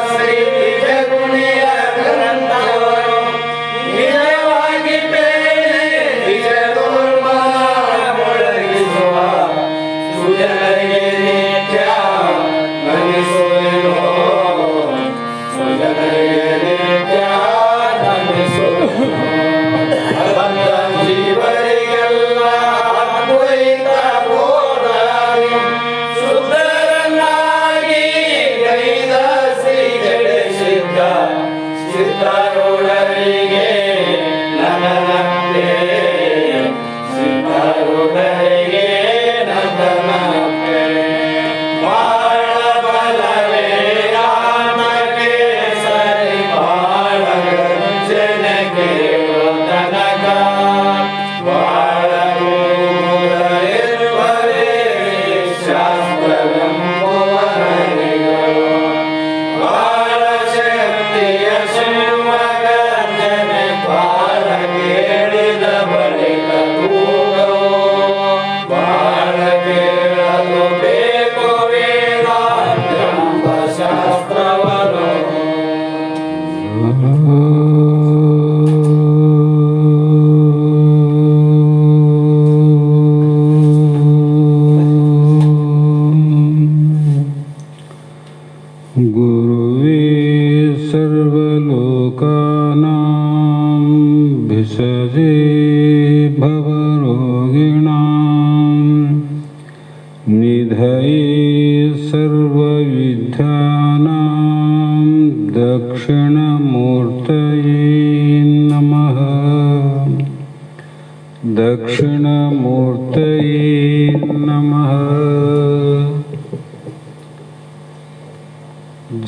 ಶ್ರೀ ನಿಜ ಗುಣಿಯ ಗ್ರಂಥವನ್ನು ನಿಜವಾಗಿ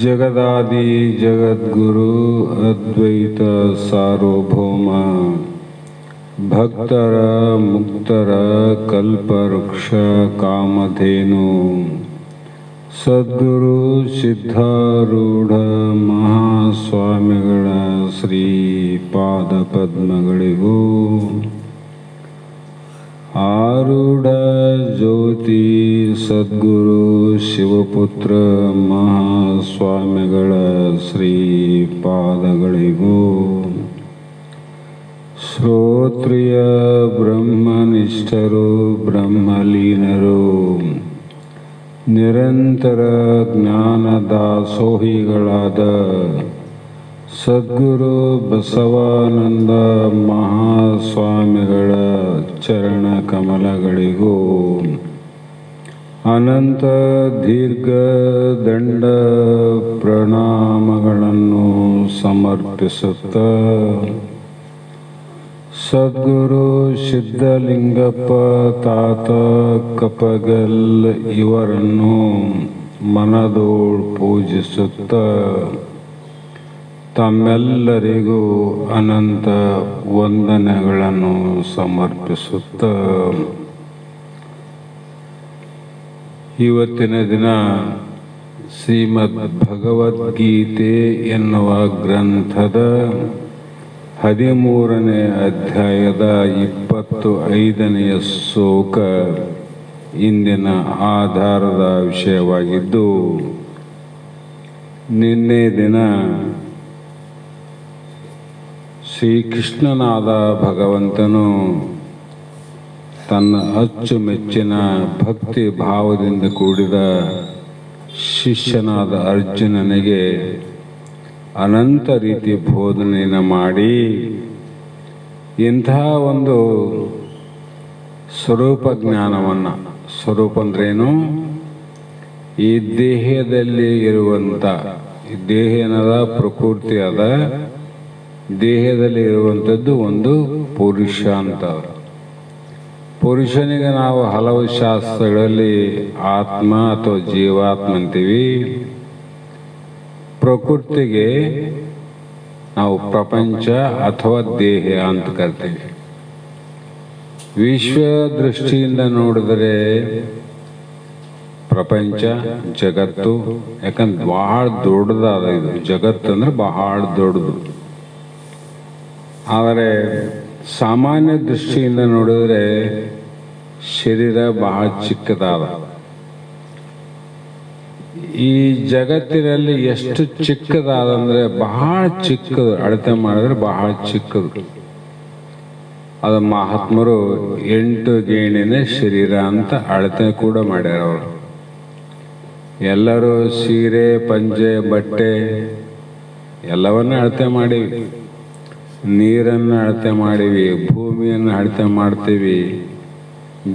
ಜಗದಾದಿ ಜಗದ್ಗುರು ಅದ್ವೈತ ಸಾರ್ವಭೌಮ ಭಕ್ತರ ಮುಕ್ತರ ಕಲ್ಪವೃಕ್ಷ ಕಾಮಧೇನು ಸದ್ಗುರು ಸಿದ್ಧಾರೂಢ ಮಹಾಸ್ವಾಮಿಗಳ ಶ್ರೀ ಪಾದ ಪದ್ಮಗಳಿಗೂ ಆರೂಢ ಜ್ಯೋತಿ ಸದ್ಗುರು ಶಿವಪುತ್ರ ಮಹಾಸ್ವಾಮಿಗಳ ಶ್ರೀ ಪಾದಗಳಿಗೂ ಶ್ರೋತ್ರಿಯ ಬ್ರಹ್ಮನಿಷ್ಠರು ಬ್ರಹ್ಮಲೀನರು ನಿರಂತರ ಜ್ಞಾನದಾಸೋಹಿಗಳಾದ ಸದ್ಗುರು ಬಸವಾನಂದ ಮಹಾಸ್ವಾಮಿಗಳ ಚರಣ ಕಮಲಗಳಿಗೂ ಅನಂತ ದೀರ್ಘ ದಂಡ ಪ್ರಣಾಮಗಳನ್ನು ಸಮರ್ಪಿಸುತ್ತ ಸದ್ಗುರು ಸಿದ್ಧಲಿಂಗಪ್ಪ ತಾತ ಕಪಗಲ್ ಇವರನ್ನು ಮನದೋಳು ಪೂಜಿಸುತ್ತ ತಮ್ಮೆಲ್ಲರಿಗೂ ಅನಂತ ವಂದನೆಗಳನ್ನು ಸಮರ್ಪಿಸುತ್ತ ಇವತ್ತಿನ ದಿನ ಶ್ರೀಮದ್ ಭಗವದ್ಗೀತೆ ಎನ್ನುವ ಗ್ರಂಥದ 13ನೇ ಅಧ್ಯಾಯದ 25ನೆಯ ಶ್ಲೋಕ ಇಂದಿನ ಆಧಾರದ ವಿಷಯವಾಗಿದ್ದು, ನಿನ್ನೆ ದಿನ ಶ್ರೀಕೃಷ್ಣನಾದ ಭಗವಂತನು ತನ್ನ ಅಚ್ಚುಮೆಚ್ಚಿನ ಭಕ್ತಿ ಭಾವದಿಂದ ಕೂಡಿದ ಶಿಷ್ಯನಾದ ಅರ್ಜುನನಿಗೆ ಅನಂತ ರೀತಿ ಬೋಧನೆಯನ್ನು ಮಾಡಿ ಇಂತಹ ಒಂದು ಸ್ವರೂಪ ಜ್ಞಾನವನ್ನು, ಸ್ವರೂಪ ಅಂದ್ರೇನು, ಈ ದೇಹದಲ್ಲಿ ಇರುವಂಥ, ದೇಹ ಏನದ ಪ್ರಕೃತಿ ಅದ, ದೇಹದಲ್ಲಿ ಇರುವಂಥದ್ದು ಒಂದು ಪುರುಷ ಅಂತ. ಪುರುಷನಿಗೆ ನಾವು ಹಲವು ಶಾಸ್ತ್ರಗಳಲ್ಲಿ ಆತ್ಮ ಅಥವಾ ಜೀವಾತ್ಮ ಅಂತೀವಿ. ಪ್ರಕೃತಿಗೆ ನಾವು ಪ್ರಪಂಚ ಅಥವಾ ದೇಹ ಅಂತ ಕರಿತೀವಿ. ವಿಶ್ವ ದೃಷ್ಟಿಯಿಂದ ನೋಡಿದರೆ ಪ್ರಪಂಚ ಜಗತ್ತು, ಯಾಕಂದ್ರೆ ಬಹಳ ದೊಡ್ಡದಾದ ಇದು ಜಗತ್ತು, ಅಂದ್ರೆ ಬಹಳ ದೊಡ್ಡದು. ಆದರೆ ಸಾಮಾನ್ಯ ದೃಷ್ಟಿಯಿಂದ ನೋಡಿದರೆ ಶರೀರ ಬಹಳ ಚಿಕ್ಕದಾದ. ಈ ಜಗತ್ತಿನಲ್ಲಿ ಎಷ್ಟು ಚಿಕ್ಕದಾದಂದ್ರೆ ಬಹಳ ಚಿಕ್ಕದು, ಅಳತೆ ಮಾಡಿದ್ರೆ ಬಹಳ ಚಿಕ್ಕದು. ಅದು ಮಹಾತ್ಮರು 8 ಗೇಣಿನ ಶರೀರ ಅಂತ ಅಳತೆ ಕೂಡ ಮಾಡ್ಯಾರ. ಅವರು ಎಲ್ಲರೂ ಸೀರೆ ಪಂಜೆ ಬಟ್ಟೆ ಎಲ್ಲವನ್ನ ಅಳತೆ ಮಾಡೀವಿ, ನೀರನ್ನು ಅಳತೆ ಮಾಡೀವಿ, ಭೂಮಿಯನ್ನು ಅಳತೆ ಮಾಡ್ತೀವಿ,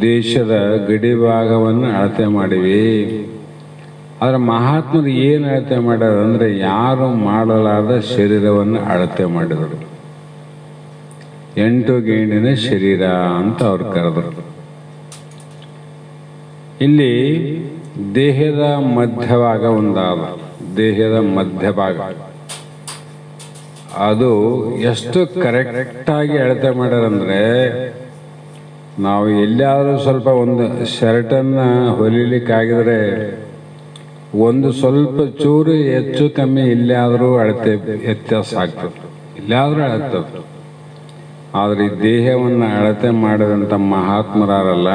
ದೇಶದ ಗಡಿ ಭಾಗವನ್ನು ಅಳತೆ ಮಾಡೀವಿ. ಆದರೆ ಮಹಾತ್ಮರು ಏನು ಅಳತೆ ಮಾಡ್ಯಾರ ಅಂದರೆ ಯಾರು ಮಾಡಲಾರದ ಶರೀರವನ್ನು ಅಳತೆ ಮಾಡಿದರು. ಎಂಟು ಗೇಣಿನ ಶರೀರ ಅಂತ ಅವ್ರು ಕರೆದರು. ಇಲ್ಲಿ ದೇಹದ ಮಧ್ಯಭಾಗ ಒಂದಾದ, ದೇಹದ ಮಧ್ಯಭಾಗ ಅದು ಎಷ್ಟು ಕರೆಕ್ಟಾಗಿ ಅಳತೆ ಮಾಡ್ಯಾರಂದ್ರೆ, ನಾವು ಎಲ್ಲಿಯಾದರೂ ಸ್ವಲ್ಪ ಒಂದು ಶರ್ಟನ್ನು ಹೊಲಿಲಿಕ್ಕಾಗಿದ್ರೆ ಒಂದು ಸ್ವಲ್ಪ ಚೂರು ಹೆಚ್ಚು ಕಮ್ಮಿ ಇಲ್ಲಾದರೂ ಅಳತೆ ವ್ಯತ್ಯಾಸ ಆಗ್ತದೆ, ಇಲ್ಲಾದರೂ ಅಳತದೆ. ಆದರೆ ಈ ದೇಹವನ್ನು ಅಳತೆ ಮಾಡಿದಂಥ ಮಹಾತ್ಮರಲ್ಲ,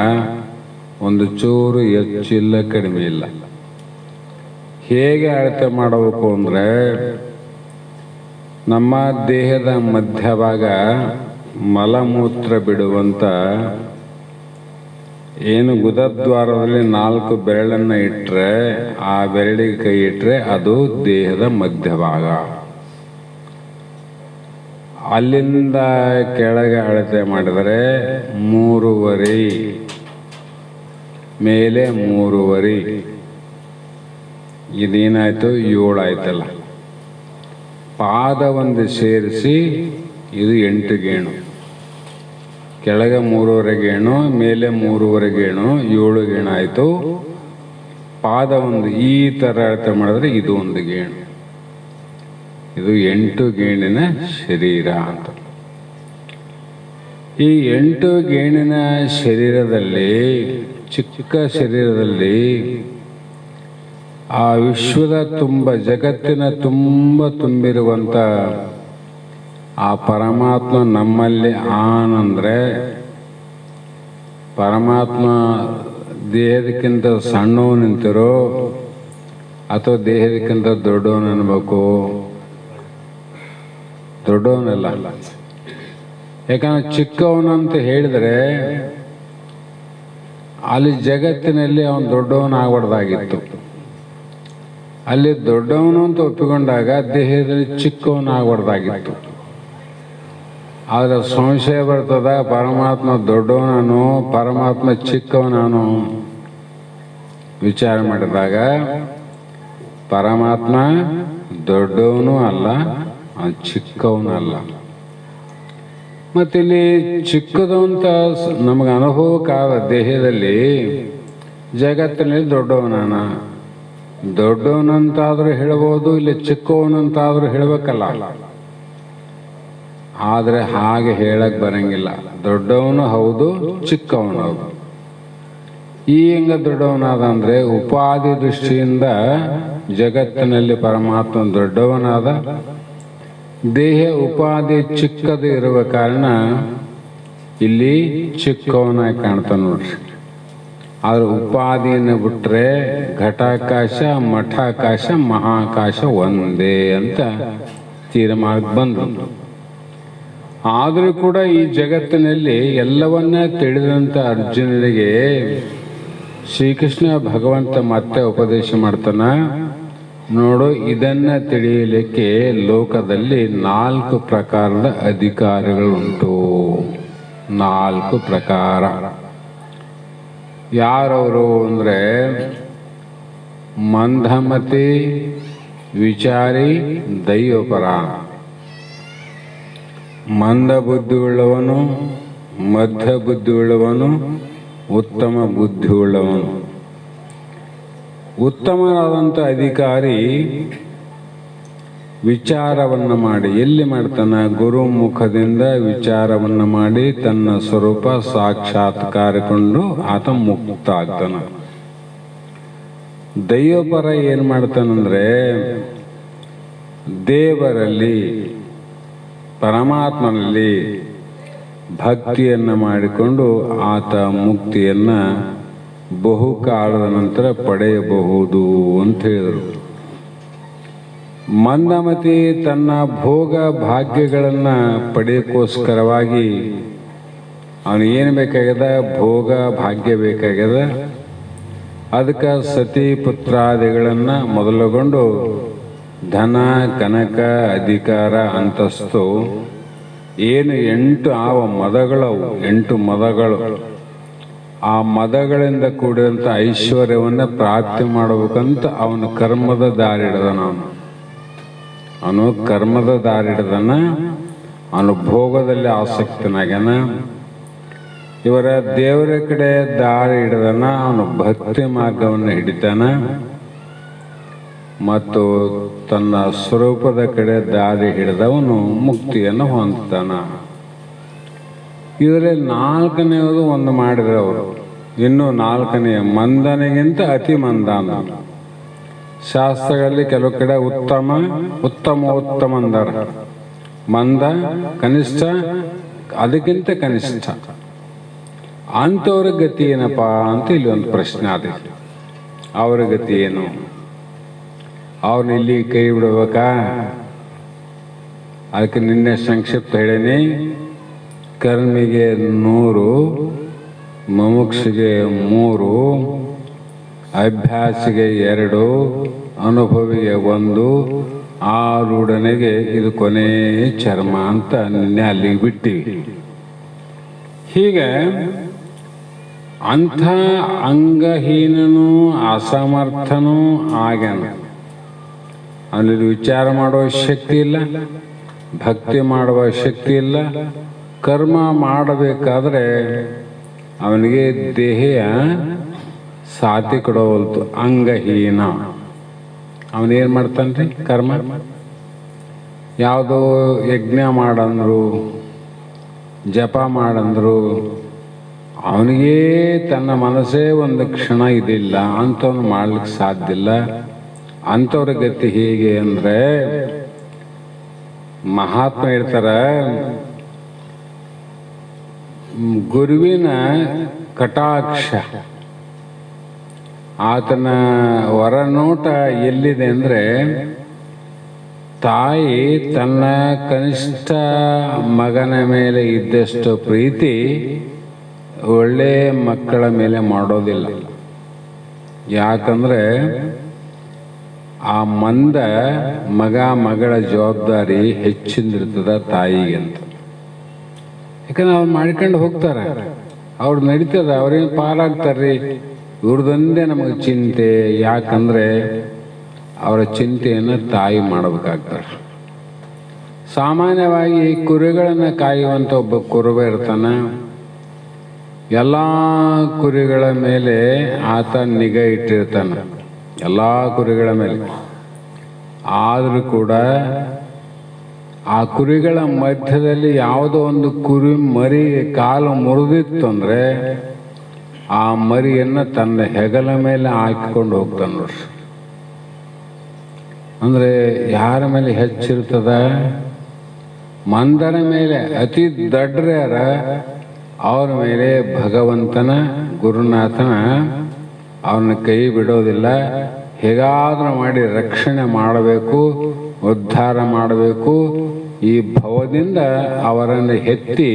ಒಂದು ಚೂರು ಹೆಚ್ಚಿಲ್ಲ ಕಡಿಮೆ ಇಲ್ಲ. ಹೇಗೆ ಅಳತೆ ಮಾಡಬೇಕು ಅಂದರೆ, ನಮ್ಮ ದೇಹದ ಮಧ್ಯಭಾಗ ಮಲಮೂತ್ರ ಬಿಡುವಂಥ ಏನು ಗುದದ್ವಾರದಲ್ಲಿ 4 ಬೆರಳನ್ನು ಇಟ್ಟರೆ, ಆ ಬೆರಳಿಗೆ ಕೈ ಇಟ್ಟರೆ ಅದು ದೇಹದ ಮಧ್ಯಭಾಗ. ಅಲ್ಲಿಂದ ಕೆಳಗೆ ಅಳತೆ ಮಾಡಿದರೆ 3.5, ಮೇಲೆ 3.5, ಇದೇನಾಯ್ತು 7 ಆಯ್ತಲ್ಲ. ಪಾದ ಒಂದು ಸೇರಿಸಿ ಇದು 8 ಗೇಣು, ಕೆಳಗೆ 3.5 ಗೇಣು, ಮೇಲೆ 3.5 ಗೇಣು, 7 ಗೇಣು ಆಯಿತು. ಪಾದ ಒಂದು ಈ ಥರ ಅಳತೆ ಮಾಡಿದ್ರೆ ಇದು ಒಂದು ಗೇಣು. ಇದು 8 ಗೇಣಿನ ಶರೀರ ಅಂತ. ಈ 8 ಗೇಣಿನ ಶರೀರದಲ್ಲಿ, ಚಿಕ್ಕ ಶರೀರದಲ್ಲಿ ಆ ವಿಶ್ವದ ತುಂಬ, ಜಗತ್ತಿನ ತುಂಬ ತುಂಬಿರುವಂಥ ಆ ಪರಮಾತ್ಮ ನಮ್ಮಲ್ಲಿ ಆನಂದ್ರೆ, ಪರಮಾತ್ಮ ದೇಹದಕ್ಕಿಂತ ಸಣ್ಣವನು ನಿಂತಿರೋ ಅಥವಾ ದೇಹದಕ್ಕಿಂತ ದೊಡ್ಡವನು ಅನ್ಬೇಕು? ದೊಡ್ಡವನಲ್ಲ. ಯಾಕಂದ್ರೆ ಚಿಕ್ಕವನು ಅಂತ ಹೇಳಿದರೆ ಅಲ್ಲಿ ಜಗತ್ತಿನಲ್ಲಿ ಅವನು ದೊಡ್ಡವನಾಗಬಾರ್ದಾಗಿತ್ತು. ಅಲ್ಲಿ ದೊಡ್ಡವನು ಅಂತ ಒಪ್ಪಿಕೊಂಡಾಗ ದೇಹದಲ್ಲಿ ಚಿಕ್ಕವನಾಗಬಾರ್ದಾಗಿತ್ತು. ಆದರೆ ಸಂಶಯ ಬರ್ತದ, ಪರಮಾತ್ಮ ದೊಡ್ಡವನಾನು ಪರಮಾತ್ಮ ಚಿಕ್ಕವನಾನು? ವಿಚಾರ ಮಾಡಿದಾಗ ಪರಮಾತ್ಮ ದೊಡ್ಡವನೂ ಅಲ್ಲ, ಚಿಕ್ಕವನು ಅಲ್ಲ. ಮತ್ತಿಲ್ಲಿ ಚಿಕ್ಕದು ಅಂತ ನಮಗೆ ಅನುಭವಕ್ಕಾದ ದೇಹದಲ್ಲಿ ಜಗತ್ತಿನಲ್ಲಿ ದೊಡ್ಡವನಾನ, ದೊಡ್ಡವನಂತಾದರೂ ಹೇಳ್ಬೋದು, ಇಲ್ಲಿ ಚಿಕ್ಕವನಂತಾದರೂ ಹೇಳಬೇಕಲ್ಲ. ಆದರೆ ಹಾಗೆ ಹೇಳಕ್ ಬರಂಗಿಲ್ಲ. ದೊಡ್ಡವನು ಹೌದು, ಚಿಕ್ಕವನು ಹೌದು. ಈ ಹೆಂಗ ದೊಡ್ಡವನಾದ ಅಂದರೆ, ಉಪಾಧಿ ದೃಷ್ಟಿಯಿಂದ ಜಗತ್ತಿನಲ್ಲಿ ಪರಮಾತ್ಮ ದೊಡ್ಡವನಾದ. ದೇಹ ಉಪಾಧಿ ಚಿಕ್ಕದು ಇರುವ ಕಾರಣ ಇಲ್ಲಿ ಚಿಕ್ಕವನಾಗಿ ಕಾಣ್ತಾನೆ ನೋಡ್ರಿ. ಆದ್ರೆ ಉಪಾಧಿಯನ್ನು ಬಿಟ್ರೆ ಘಟಾಕಾಶ, ಮಠಾಕಾಶ, ಮಹಾಕಾಶ ಒಂದೇ ಅಂತ ತೀರ್ಮಾನಕ್ಕೆ ಬಂದ್ರು. ಆದರೂ ಕೂಡ ಈ ಜಗತ್ತಿನಲ್ಲಿ ಎಲ್ಲವನ್ನ ತಿಳಿದಂಥ ಅರ್ಜುನನಿಗೆ ಶ್ರೀಕೃಷ್ಣ ಭಗವಂತ ಮತ್ತೆ ಉಪದೇಶ ಮಾಡ್ತಾನ. ನೋಡು, ಇದನ್ನ ತಿಳಿಯಲಿಕ್ಕೆ ಲೋಕದಲ್ಲಿ 4 ಪ್ರಕಾರದ ಅಧಿಕಾರಿಗಳುಂಟು. 4 ಪ್ರಕಾರ. ಯಾರವರು ಅಂದರೆ, ಮಂದಮತಿ, ವಿಚಾರಿ, ದೈವಪರ. ಮಂದ ಬುದ್ಧಿಯುಳ್ಳವನು, ಮಧ್ಯ ಬುದ್ಧಿಯುಳ್ಳವನು, ಉತ್ತಮ ಬುದ್ಧಿಯುಳ್ಳವನು. ಉತ್ತಮನಾದಂಥ ಅಧಿಕಾರಿ ವಿಚಾರವನ್ನು ಮಾಡಿ, ಎಲ್ಲಿ ಮಾಡ್ತಾನೆ? ಗುರುಮುಖದಿಂದ ವಿಚಾರವನ್ನು ಮಾಡಿ ತನ್ನ ಸ್ವರೂಪ ಸಾಕ್ಷಾತ್ಕಾರಕೊಂಡು ಆತ ಮುಕ್ತ ಆಗ್ತಾನೆ. ದೈವಪರ ಏನು ಮಾಡ್ತಾನಂದ್ರೆ, ದೇವರಲ್ಲಿ, ಪರಮಾತ್ಮನಲ್ಲಿ ಭಕ್ತಿಯನ್ನು ಮಾಡಿಕೊಂಡು ಆತ ಮುಕ್ತಿಯನ್ನು ಬಹುಕಾಲದ ನಂತರ ಪಡೆಯಬಹುದು ಅಂತ ಹೇಳಿದರು. ಮಂದಮತಿ ತನ್ನ ಭೋಗ ಭಾಗ್ಯಗಳನ್ನು ಪಡೆಯೋಕ್ಕೋಸ್ಕರವಾಗಿ ಅವನು ಏನು ಬೇಕಾಗ್ಯದ? ಭೋಗ ಭಾಗ್ಯ ಬೇಕಾಗ್ಯದ. ಅದಕ್ಕೆ ಸತಿ ಪುತ್ರಾದಿಗಳನ್ನು ಮೊದಲುಗೊಂಡು ಧನ, ಕನಕ, ಅಧಿಕಾರ, ಅಂತಸ್ತು ಏನು 8 ಆವ ಮದಗಳವು, 8 ಮದಗಳು, ಆ ಮದಗಳಿಂದ ಕೂಡಿದಂಥ ಐಶ್ವರ್ಯವನ್ನು ಪ್ರಾಪ್ತಿ ಮಾಡಬೇಕಂತ ಅವನು ಕರ್ಮದ ದಾರಿ ಹಿಡಿದನ. ಅವನು ಕರ್ಮದ ದಾರಿ ಹಿಡಿದನ. ಅವನು ಭೋಗದಲ್ಲಿ ಆಸಕ್ತನಾಗ್ಯಾನ. ಇವರ ದೇವರ ಕಡೆ ದಾರಿ ಹಿಡಿದನ, ಅವನು ಭಕ್ತಿ ಮಾರ್ಗವನ್ನು ಹಿಡಿತಾನ ಮತ್ತು ತನ್ನ ಸ್ವರೂಪದ ಕಡೆ ದಾರಿ ಹಿಡಿದವನು ಮುಕ್ತಿಯನ್ನು ಹೊಂದ್ತಾನ. ಇದರಲ್ಲಿ ನಾಲ್ಕನೆಯದು ಒಂದು ಮಾಡಿದ್ರೆ ಅವರು, ಇನ್ನು ನಾಲ್ಕನೆಯ ಮಂದನಿಗಿಂತ ಅತಿ ಮಂದ ಅಂದ. ಶಾಸ್ತ್ರಗಳಲ್ಲಿ ಕೆಲವು ಕಡೆ ಉತ್ತಮ ಅಂದಾರ, ಮಂದ ಕನಿಷ್ಠ, ಅದಕ್ಕಿಂತ ಕನಿಷ್ಠ. ಅಂಥವ್ರ ಗತಿ ಏನಪ್ಪ ಅಂತ ಇಲ್ಲಿ ಒಂದು ಪ್ರಶ್ನೆ ಆದ. ಅವ್ರ ಗತಿ ಏನು? ಅವ್ರನ್ನ ಇಲ್ಲಿ ಕೈ ಬಿಡ್ಬೇಕಾ? ಅದಕ್ಕೆ ನಿನ್ನೆ ಸಂಕ್ಷಿಪ್ತ ಹೇಳೀನಿ. ಕರ್ಮಿಗೆ 100, ಮುಮುಕ್ಷಿಗೆ 3, ಅಭ್ಯಾಸಿಗೆ 2, ಅನುಭವಿಗೆ 1, ಆರೂಢನಿಗೆ ಇದು ಕೊನೆ ಚರ್ಮ ಅಂತ ನಿನ್ನೆ ಅಲ್ಲಿಗೆ ಬಿಟ್ಟಿವಿ. ಹೀಗೆ ಅಂಥ ಅಂಗಹೀನನೂ ಅಸಮರ್ಥನೂ ಆಗ್ಯಾನ. ಅವನಲ್ಲಿ ವಿಚಾರ ಮಾಡುವ ಶಕ್ತಿ ಇಲ್ಲ, ಭಕ್ತಿ ಮಾಡುವ ಶಕ್ತಿ ಇಲ್ಲ. ಕರ್ಮ ಮಾಡಬೇಕಾದ್ರೆ ಅವನಿಗೆ ದೇಹ ಸಾಥಿ ಕೊಡವಲ್ತು, ಅಂಗಹೀನ. ಅವನೇನು ಮಾಡ್ತಾನ್ರಿ? ಕರ್ಮ ಯಾವುದೋ ಯಜ್ಞ ಮಾಡಂದ್ರು, ಜಪ ಮಾಡಂದ್ರು, ಅವನಿಗೇ ತನ್ನ ಮನಸ್ಸೇ ಒಂದು ಕ್ಷಣ ಇದಿಲ್ಲ, ಅಂಥವನು ಮಾಡ್ಲಿಕ್ಕೆ ಸಾಧ್ಯ ಇಲ್ಲ. ಅಂಥವ್ರ ಗತಿ ಹೇಗೆ ಅಂದರೆ, ಮಹಾತ್ಮ ಹೇಳ್ತಾರ, ಗುರುವಿನ ಕಟಾಕ್ಷ, ಆತನ ಹೊರನೋಟ ಎಲ್ಲಿದೆ ಅಂದರೆ, ತಾಯಿ ತನ್ನ ಕನಿಷ್ಠ ಮಗನ ಮೇಲೆ ಇದ್ದಷ್ಟು ಪ್ರೀತಿ ಒಳ್ಳೆ ಮಕ್ಕಳ ಮೇಲೆ ಮಾಡೋದಿಲ್ಲ. ಯಾಕಂದರೆ ಆ ಮಂದ ಮಗಳ ಜವಾಬ್ದಾರಿ ಹೆಚ್ಚಿಂದಿರ್ತದ ತಾಯಿಗೆ ಅಂತ. ಯಾಕಂದ್ರೆ ಅವ್ರು ಮಾಡ್ಕೊಂಡು ಹೋಗ್ತಾರೆ, ಅವ್ರು ನಡೀತದ, ಅವ್ರೇನು ಪಾರಾಗ್ತಾರ್ರಿ. ಇವ್ರದೊಂದೇ ನಮಗೆ ಚಿಂತೆ. ಯಾಕಂದರೆ ಅವರ ಚಿಂತೆಯನ್ನು ತಾಯಿ ಮಾಡಬೇಕಾಗ್ತಾರೆ. ಸಾಮಾನ್ಯವಾಗಿ ಕುರಿಗಳನ್ನು ಕಾಯುವಂಥ ಒಬ್ಬ ಕುರುಬ ಇರ್ತಾನೆ. ಎಲ್ಲ ಕುರಿಗಳ ಮೇಲೆ ಆತ ನಿಗಾ ಇಟ್ಟಿರ್ತಾನೆ, ಎಲ್ಲ ಕುರಿಗಳ ಮೇಲೆ. ಆದರೂ ಕೂಡ ಆ ಕುರಿಗಳ ಮಧ್ಯದಲ್ಲಿ ಯಾವುದೋ ಒಂದು ಕುರಿ ಮರಿ ಕಾಲು ಮುರಿದಿತ್ತು ಅಂದರೆ ಆ ಮರಿಯನ್ನು ತನ್ನ ಹೆಗಲ ಮೇಲೆ ಹಾಕಿಕೊಂಡು ಹೋಗ್ತಾನೆ ನೋಡ್ರಿ. ಅಂದರೆ ಯಾರ ಮೇಲೆ ಹೆಚ್ಚಿರ್ತದ? ಮಂದನ ಮೇಲೆ. ಅತಿ ದಡ್ಡ್ರ್ಯಾರ ಅವ್ರ ಮೇಲೆ ಭಗವಂತನ, ಗುರುನಾಥನ ಅವನ ಕೈ ಬಿಡೋದಿಲ್ಲ. ಹೇಗಾದರೂ ಮಾಡಿ ರಕ್ಷಣೆ ಮಾಡಬೇಕು, ಉದ್ಧಾರ ಮಾಡಬೇಕು. ಈ ಭವದಿಂದ ಅವರನ್ನು ಎತ್ತಿ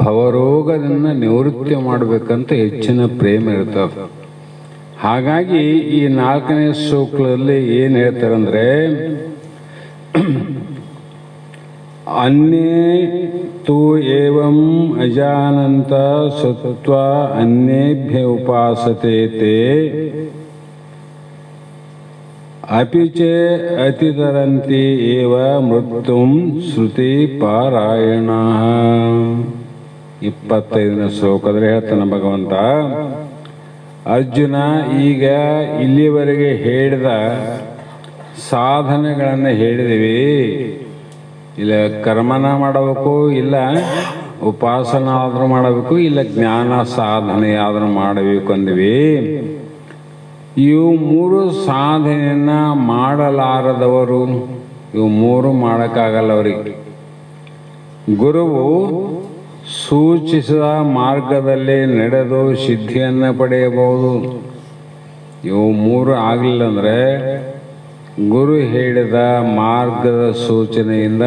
ಭವರೋಗದಿಂದ ನಿವೃತ್ತಿ ಮಾಡಬೇಕಂತ ಹೆಚ್ಚಿನ ಪ್ರೇಮ ಇರ್ತದೆ. ಹಾಗಾಗಿ ಈ 4ನೇ ಶ್ಲೋಕದಲ್ಲಿ ಏನು ಹೇಳ್ತಾರಂದ್ರೆ, ಅನ್ಯೇ ತು ಏವಂ ಅಜಾನಂತ ಸತ್ವ ಅನ್ಯೇಭ್ಯ ಉಪಾಸತೆ ತೇ ಅಪಿಚೆ ಅತಿತರಂತಿ ಏವ ಮೃತ್ಯುಂ ಶ್ರುತಿ ಪಾರಾಯಣ. 25ನೇ ಶ್ಲೋಕದಲ್ಲಿ ಹೇಳ್ತಾನೆ ಭಗವಂತ, ಅರ್ಜುನ, ಈಗ ಇಲ್ಲಿವರೆಗೆ ಹೇಳಿದ ಸಾಧನೆಗಳನ್ನು ಹೇಳಿದೀವಿ. ಇಲ್ಲ ಕರ್ಮನ ಮಾಡಬೇಕು, ಇಲ್ಲ ಉಪಾಸನ ಆದರೂ ಮಾಡಬೇಕು, ಇಲ್ಲ ಜ್ಞಾನ ಸಾಧನೆ ಆದರೂ ಮಾಡಬೇಕು ಅಂದ್ವಿ. ಇವು 3 ಸಾಧನೆಯನ್ನ ಮಾಡಲಾರದವರು, ಇವು 3 ಮಾಡೋಕ್ಕಾಗಲ್ಲ ಅವರಿಗೆ. ಗುರುವು ಸೂಚಿಸಿದ ಮಾರ್ಗದಲ್ಲಿ ನಡೆದು ಸಿದ್ಧಿಯನ್ನು ಪಡೆಯಬಹುದು. ಇವು 3 ಆಗಲಿಲ್ಲ ಅಂದರೆ ಗುರು ಹೇಳಿದ ಮಾರ್ಗದ ಸೂಚನೆಯಿಂದ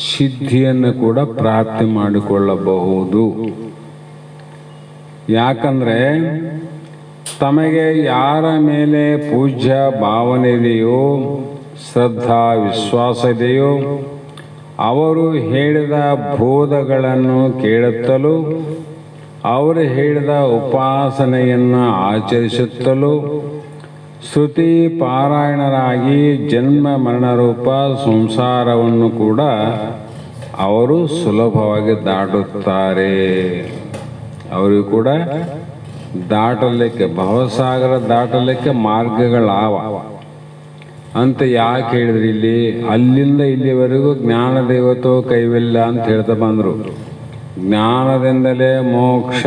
ಸಿದ್ಧಿಯನ್ನು ಕೂಡ ಪ್ರಾಪ್ತಿ ಮಾಡಿಕೊಳ್ಳಬಹುದು. ಯಾಕಂದರೆ ತಮಗೆ ಯಾರ ಮೇಲೆ ಪೂಜ್ಯ ಭಾವನೆ ಇದೆಯೋ, ಶ್ರದ್ಧಾ ವಿಶ್ವಾಸ ಇದೆಯೋ, ಅವರು ಹೇಳಿದ ಬೋಧಗಳನ್ನು ಕೇಳುತ್ತಲೂ ಅವರು ಹೇಳಿದ ಉಪಾಸನೆಯನ್ನು ಆಚರಿಸುತ್ತಲೂ ಶ್ರುತಿ ಪಾರಾಯಣರಾಗಿ ಜನ್ಮ ಮರಣರೂಪ ಸಂಸಾರವನ್ನು ಕೂಡ ಅವರು ಸುಲಭವಾಗಿ ದಾಟುತ್ತಾರೆ. ಅವರಿಗೂ ಕೂಡ ದಾಟಲಿಕ್ಕೆ, ಭವಸಾಗರ ದಾಟಲಿಕ್ಕೆ ಮಾರ್ಗಗಳಾವ ಅಂತ ಯಾಕೆ ಹೇಳಿದ್ರಿ ಇಲ್ಲಿ? ಅಲ್ಲಿಂದ ಇಲ್ಲಿವರೆಗೂ ಜ್ಞಾನ ದೇವತೋ ಕೈವಲ್ಯ ಅಂತ ಹೇಳ್ತಾ ಬಂದರು. ಜ್ಞಾನದಿಂದಲೇ ಮೋಕ್ಷ,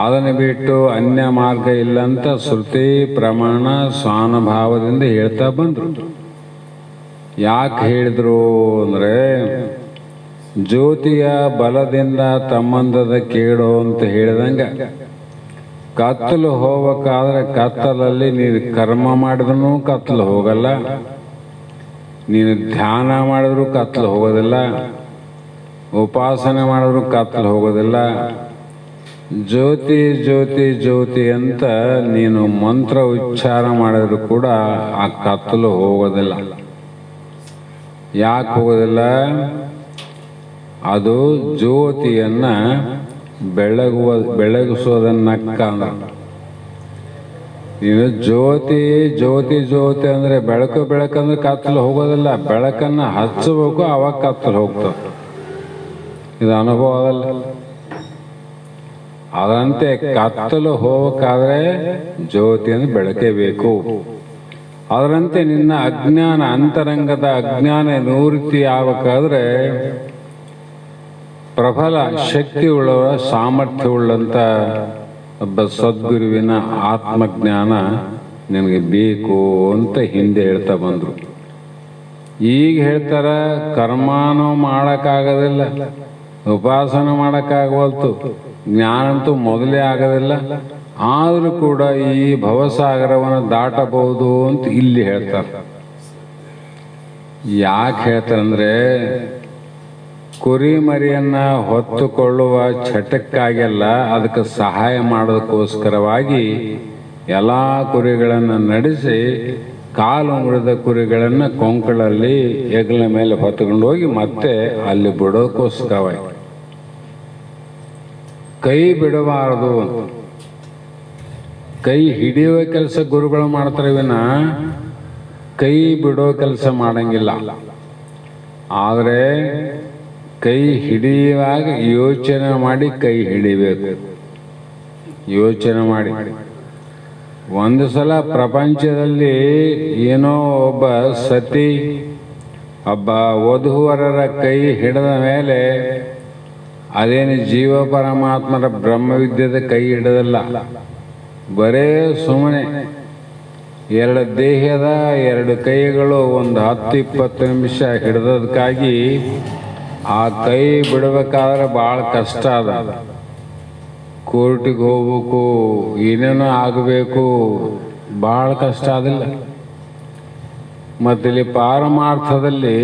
ಅದನ್ನು ಬಿಟ್ಟು ಅನ್ಯ ಮಾರ್ಗ ಇಲ್ಲ ಅಂತ ಶ್ರುತಿ ಪ್ರಮಾಣ ಸ್ವಾನುಭಾವದಿಂದ ಹೇಳ್ತಾ ಬಂದರು. ಯಾಕೆ ಹೇಳಿದ್ರು ಅಂದರೆ, ಜ್ಯೋತಿಯ ಬಲದಿಂದ ತಮ್ಮಂದದ ಕೇಳು ಅಂತ ಹೇಳಿದಂಗೆ, ಕತ್ತಲು ಹೋಗ್ಬೇಕಾದ್ರೆ ಕತ್ತಲಲ್ಲಿ ನೀನು ಕರ್ಮ ಮಾಡಿದ್ರೂ ಕತ್ತಲು ಹೋಗಲ್ಲ, ನೀನು ಧ್ಯಾನ ಮಾಡಿದ್ರೂ ಕತ್ತಲು ಹೋಗೋದಿಲ್ಲ, ಉಪಾಸನೆ ಮಾಡಿದ್ರೂ ಕತ್ತಲು ಹೋಗೋದಿಲ್ಲ. ಜ್ಯೋತಿ ಜ್ಯೋತಿ ಜ್ಯೋತಿ ಅಂತ ನೀನು ಮಂತ್ರ ಉಚ್ಚಾರ ಮಾಡಿದ್ರು ಕೂಡ ಆ ಕತ್ತಲು ಹೋಗೋದಿಲ್ಲ. ಯಾಕೆ ಹೋಗೋದಿಲ್ಲ? ಅದು ಜ್ಯೋತಿಯನ್ನ ಬೆಳಗಿಸೋದನ್ನಕ್ಕ ಅಂದ್ರೆ, ನೀನು ಜ್ಯೋತಿ ಜ್ಯೋತಿ ಜ್ಯೋತಿ ಅಂದ್ರೆ ಬೆಳಕಂದ್ರೆ ಕತ್ತಲು ಹೋಗೋದಿಲ್ಲ. ಬೆಳಕನ್ನ ಹಚ್ಚಬೇಕು, ಅವಾಗ ಕತ್ತಲು ಹೋಗ್ತದೆ. ಇದು ಅನುಭವ ಅದಲ್ಲ. ಅದರಂತೆ ಕತ್ತಲು ಹೋಗಬೇಕಾದ್ರೆ ಜ್ಯೋತಿಯನ್ನು ಬೆಳಕಬೇಕು. ಅದರಂತೆ ನಿನ್ನ ಅಜ್ಞಾನ, ಅಂತರಂಗದ ಅಜ್ಞಾನ ನಿವೃತ್ತಿ ಆಗಬೇಕಾದ್ರೆ ಪ್ರಬಲ ಶಕ್ತಿ ಉಳ್ಳವ, ಸಾಮರ್ಥ್ಯವುಳ್ಳಂತ ಒಬ್ಬ ಸದ್ಗುರುವಿನ ಆತ್ಮಜ್ಞಾನ ನಿನಗೆ ಬೇಕು ಅಂತ ಹಿಂದೆ ಹೇಳ್ತಾ ಬಂದರು. ಈಗ ಹೇಳ್ತಾರ ಕರ್ಮಾನು ಮಾಡೋಕ್ಕಾಗೋದಿಲ್ಲ, ಉಪಾಸನೆ ಮಾಡೋಕ್ಕಾಗವಲ್ತು, ಜ್ಞಾನ ಅಂತೂ ಮೊದಲೇ ಆಗೋದಿಲ್ಲ, ಆದರೂ ಕೂಡ ಈ ಭವಸಾಗರವನ್ನು ದಾಟಬಹುದು ಅಂತ ಇಲ್ಲಿ ಹೇಳ್ತಾರೆ. ಯಾಕೆ ಹೇಳ್ತಾರಂದ್ರೆ, ಕುರಿ ಮರಿಯನ್ನ ಹೊತ್ತುಕೊಳ್ಳುವ ಚಟಕ್ಕಾಗೆಲ್ಲ ಅದಕ್ಕೆ ಸಹಾಯ ಮಾಡೋದಕ್ಕೋಸ್ಕರವಾಗಿ ಎಲ್ಲ ಕುರಿಗಳನ್ನು ನಡೆಸಿ ಕಾಲು ಮುರಿದ ಕುರಿಗಳನ್ನು ಕೊಂಕಳಲ್ಲಿ ಹೆಗಲ ಮೇಲೆ ಹೊತ್ತುಕೊಂಡು ಹೋಗಿ ಮತ್ತೆ ಅಲ್ಲಿ ಬಿಡೋದಕ್ಕೋಸ್ಕರವಾಗಿ. ಕೈ ಬಿಡಬಾರದು, ಕೈ ಹಿಡಿಯುವ ಕೆಲಸ ಗುರುಗಳು ಮಾಡ್ತಾರೆ ವಿನ ಕೈ ಬಿಡೋ ಕೆಲಸ ಮಾಡಂಗಿಲ್ಲ. ಆದರೆ ಕೈ ಹಿಡಿಯುವಾಗ ಯೋಚನೆ ಮಾಡಿ ಕೈ ಹಿಡಿಬೇಕು. ಯೋಚನೆ ಮಾಡಿ. ಒಂದು ಸಲ ಪ್ರಪಂಚದಲ್ಲಿ ಏನೋ ಒಬ್ಬ ಸತಿ, ಒಬ್ಬ ವಧುವರರ ಕೈ ಹಿಡಿದ ಮೇಲೆ ಅದೇನು ಜೀವ ಪರಮಾತ್ಮರ ಬ್ರಹ್ಮವಿದ್ಯದ ಕೈ ಹಿಡದಲ್ಲ, ಬರೇ ಸುಮ್ಮನೆ ಎರಡು ದೇಹದ ಎರಡು ಕೈಗಳು ಒಂದು 10-20 ನಿಮಿಷ ಹಿಡಿದದಕ್ಕಾಗಿ ಆ ಕೈ ಬಿಡಬೇಕಾದ್ರೆ ಭಾಳ ಕಷ್ಟ ಅದ. ಕೋರ್ಟಿಗೆ ಹೋಗ್ಬೇಕು, ಏನೇನೋ ಆಗಬೇಕು, ಭಾಳ ಕಷ್ಟ ಆದಿಲ್ಲ. ಮತ್ತಿಲ್ಲಿ ಪಾರಮಾರ್ಥದಲ್ಲಿ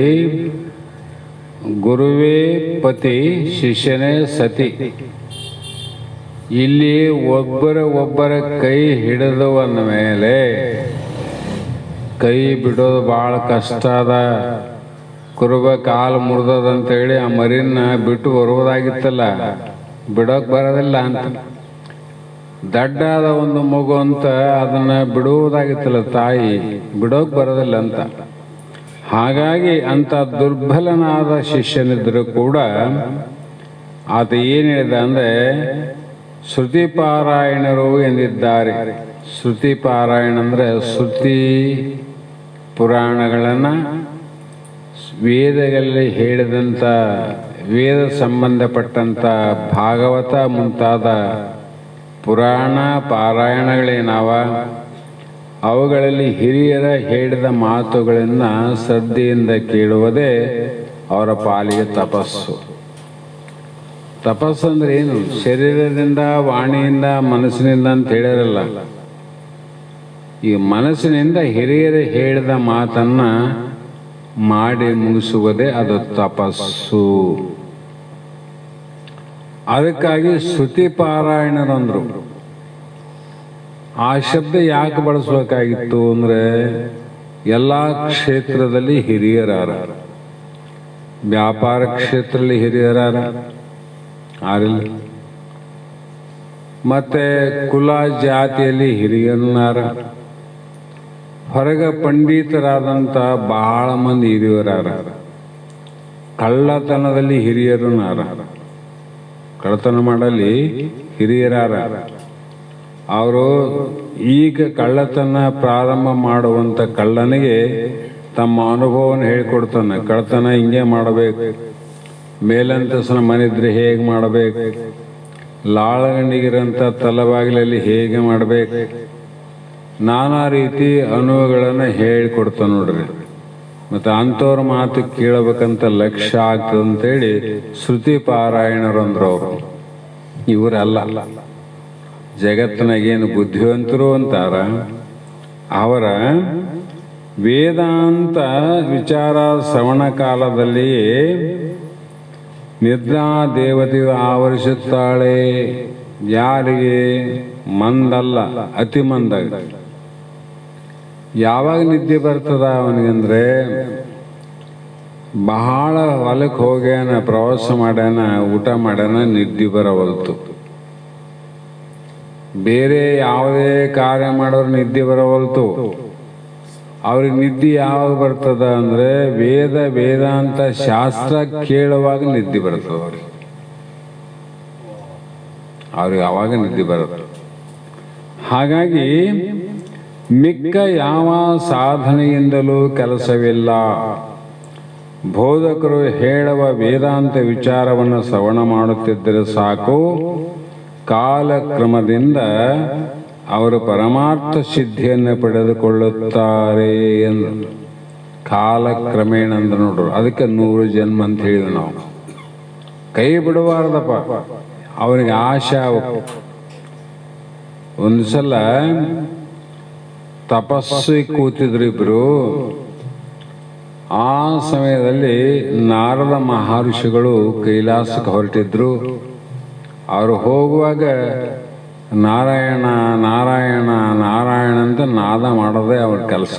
ಗುರುವೇ ಪತಿ, ಶಿಷ್ಯನೇ ಸತಿ. ಇಲ್ಲಿ ಒಬ್ಬರ ಕೈ ಹಿಡಿದು ಅಂದ ಮೇಲೆ ಕೈ ಬಿಡೋದು ಭಾಳ ಕಷ್ಟ ಅದ. ಕುರುಬ ಕಾಲು ಮುರಿದದಂತೇಳಿ ಆ ಮರಿನ ಬಿಟ್ಟು ಬರುವುದಾಗಿತ್ತಲ್ಲ, ಬಿಡೋಕೆ ಬರೋದಿಲ್ಲ ಅಂತ. ದಡ್ಡಾದ ಒಂದು ಮಗು ಅಂತ ಅದನ್ನ ಬಿಡುವುದಾಗಿತ್ತಲ್ಲ ತಾಯಿ, ಬಿಡೋಕೆ ಬರೋದಿಲ್ಲ ಅಂತ. ಹಾಗಾಗಿ ಅಂತ ದುರ್ಬಲನಾದ ಶಿಷ್ಯನಿದ್ದರೂ ಕೂಡ ಆತ ಏನು ಹೇಳಿದ ಅಂದರೆ, ಶ್ರುತಿ ಪಾರಾಯಣರು ಎಂದಿದ್ದಾರೆ. ಶ್ರುತಿ ಪಾರಾಯಣ ಅಂದರೆ ಶ್ರುತಿ ಪುರಾಣಗಳನ್ನು, ವೇದಗಳಲ್ಲಿ ಹೇಳಿದಂಥ ವೇದ ಸಂಬಂಧಪಟ್ಟಂಥ ಭಾಗವತ ಮುಂತಾದ ಪುರಾಣ ಪಾರಾಯಣಗಳೇನಾವ, ಅವುಗಳಲ್ಲಿ ಹಿರಿಯರ ಹೇಳಿದ ಮಾತುಗಳನ್ನು ಶ್ರದ್ಧೆಯಿಂದ ಕೇಳುವುದೇ ಅವರ ಪಾಲಿಗೆ ತಪಸ್ಸು. ತಪಸ್ಸಂದ್ರೆ ಏನು? ಶರೀರದಿಂದ, ವಾಣಿಯಿಂದ, ಮನಸ್ಸಿನಿಂದ ಅಂತ ಹೇಳಿರಲ್ಲ. ಈ ಮನಸ್ಸಿನಿಂದ ಹಿರಿಯರು ಹೇಳಿದ ಮಾತನ್ನ ಮಾಡಿ ಮುಗಿಸುವುದೇ ಅದು ತಪಸ್ಸು. ಅದಕ್ಕಾಗಿ ಶ್ರುತಿ ಪಾರಾಯಣರಂದ್ರು. ಆ ಶಬ್ದ ಯಾಕೆ ಬಳಸಬೇಕಾಗಿತ್ತು ಅಂದರೆ, ಎಲ್ಲ ಕ್ಷೇತ್ರದಲ್ಲಿ ಹಿರಿಯರಾರ. ವ್ಯಾಪಾರ ಕ್ಷೇತ್ರದಲ್ಲಿ ಹಿರಿಯರಾರ ಆರಿಲ್ಲ, ಮತ್ತೆ ಕುಲ ಜಾತಿಯಲ್ಲಿ ಹಿರಿಯರನ್ನಾರ, ಹೊರಗ ಪಂಡಿತರಾದಂಥ ಬಹಳ ಮಂದಿ ಹಿರಿಯರಾರ. ಕಳ್ಳತನದಲ್ಲಿ ಹಿರಿಯರು ನಾರ, ಕಳ್ಳತನ ಮಾಡಲಿ ಹಿರಿಯರಾರ. ಅವರು ಈಗ ಕಳ್ಳತನ ಪ್ರಾರಂಭ ಮಾಡುವಂಥ ಕಳ್ಳನಿಗೆ ತಮ್ಮ ಅನುಭವವನ್ನು ಹೇಳಿಕೊಡ್ತಾನೆ. ಕಳ್ಳತನ ಹಿಂಗೆ ಮಾಡಬೇಕು, ಮೇಲಂತಸ್ತಿನ ಮನಿದ್ರೆ ಹೇಗೆ ಮಾಡಬೇಕು, ಲಾಳಗಣ್ಣಿಗಿರಂಥ ತಲಬಾಗಿಲಲ್ಲಿ ಹೇಗೆ ಮಾಡಬೇಕು, ನಾನಾ ರೀತಿ ಅನುಭವಗಳನ್ನು ಹೇಳಿಕೊಡ್ತಾನೆ ನೋಡ್ರಿ. ಮತ್ತು ಅಂಥವ್ರ ಮಾತು ಕೇಳಬೇಕಂತ ಲಕ್ಷ್ಯ ಆಗ್ತದೆ ಅಂತೇಳಿ ಶ್ರುತಿ ಪಾರಾಯಣರು ಅಂದ್ರು. ಅವರು ಇವರಲ್ಲ, ಜಗತ್ತಿನಾಗೇನು ಬುದ್ಧಿವಂತರು ಅಂತಾರ. ಅವರ ವೇದಾಂತ ವಿಚಾರ ಶ್ರವಣ ಕಾಲದಲ್ಲಿಯೇ ನಿದ್ರಾ ದೇವತೆಯು ಆವರಿಸುತ್ತಾಳೆ. ಯಾರಿಗೆ? ಮಂದಲ್ಲ, ಅತಿ ಮಂದ. ಯಾವಾಗ ನಿದ್ದೆ ಬರ್ತದ ಅವನಿಗಂದ್ರೆ ಬಹಳ ಹೊಲಕ್ಕೆ ಹೋಗ್ಯಾನ, ಪ್ರವಾಸ ಮಾಡ್ಯಾನ, ಊಟ ಮಾಡ್ಯಾನ, ನಿದ್ದೆ ಬರವಲ್ತು. ಬೇರೆ ಯಾವುದೇ ಕಾರ್ಯ ಮಾಡೋರು ನಿದ್ದೆ ಬರವಲ್ತು. ಅವ್ರಿಗೆ ನಿದ್ದೆ ಯಾವಾಗ ಬರ್ತದ ಅಂದ್ರೆ ವೇದಾಂತ ಶಾಸ್ತ್ರ ಕೇಳುವಾಗ ನಿದ್ದೆ ಬರ್ತದ ಅವ್ರಿಗೆ ಅವಾಗ ನಿದ್ದೆ ಬರುತ್ತೆ. ಹಾಗಾಗಿ ಮಿಕ್ಕ ಯಾವ ಸಾಧನೆಯಿಂದಲೂ ಕೆಲಸವಿಲ್ಲ. ಬೋಧಕರು ಹೇಳುವ ವೇದಾಂತ ವಿಚಾರವನ್ನು ಶ್ರವಣ ಮಾಡುತ್ತಿದ್ದರೆ ಸಾಕು, ಕಾಲಕ್ರಮದಿಂದ ಅವರು ಪರಮಾರ್ಥ ಸಿದ್ಧಿಯನ್ನು ಪಡೆದುಕೊಳ್ಳುತ್ತಾರೆ ಎಂದು. ಕಾಲಕ್ರಮೇಣ ಅಂದ್ರೆ ನೋಡ್ರು, ಅದಕ್ಕೆ 100 ಜನ್ಮ ಅಂತ ಹೇಳಿದ್ವಿ ನಾವು. ಕೈ ಬಿಡಬಾರ್ದಪ್ಪ, ಅವನಿಗೆ ಆಶೆ. ಒಂದು ಸಲ ತಪಸ್ಸಿಗೆ ಕೂತಿದ್ರು ಇಬ್ರು. ಆ ಸಮಯದಲ್ಲಿ ನಾರದ ಮಹರ್ಷಿಗಳು ಕೈಲಾಸಕ್ಕೆ ಹೊರಟಿದ್ರು. ಅವರು ಹೋಗುವಾಗ ನಾರಾಯಣ ನಾರಾಯಣ ನಾರಾಯಣ ಅಂತ ನಾದ ಮಾಡೋದೇ ಅವ್ರ ಕೆಲಸ.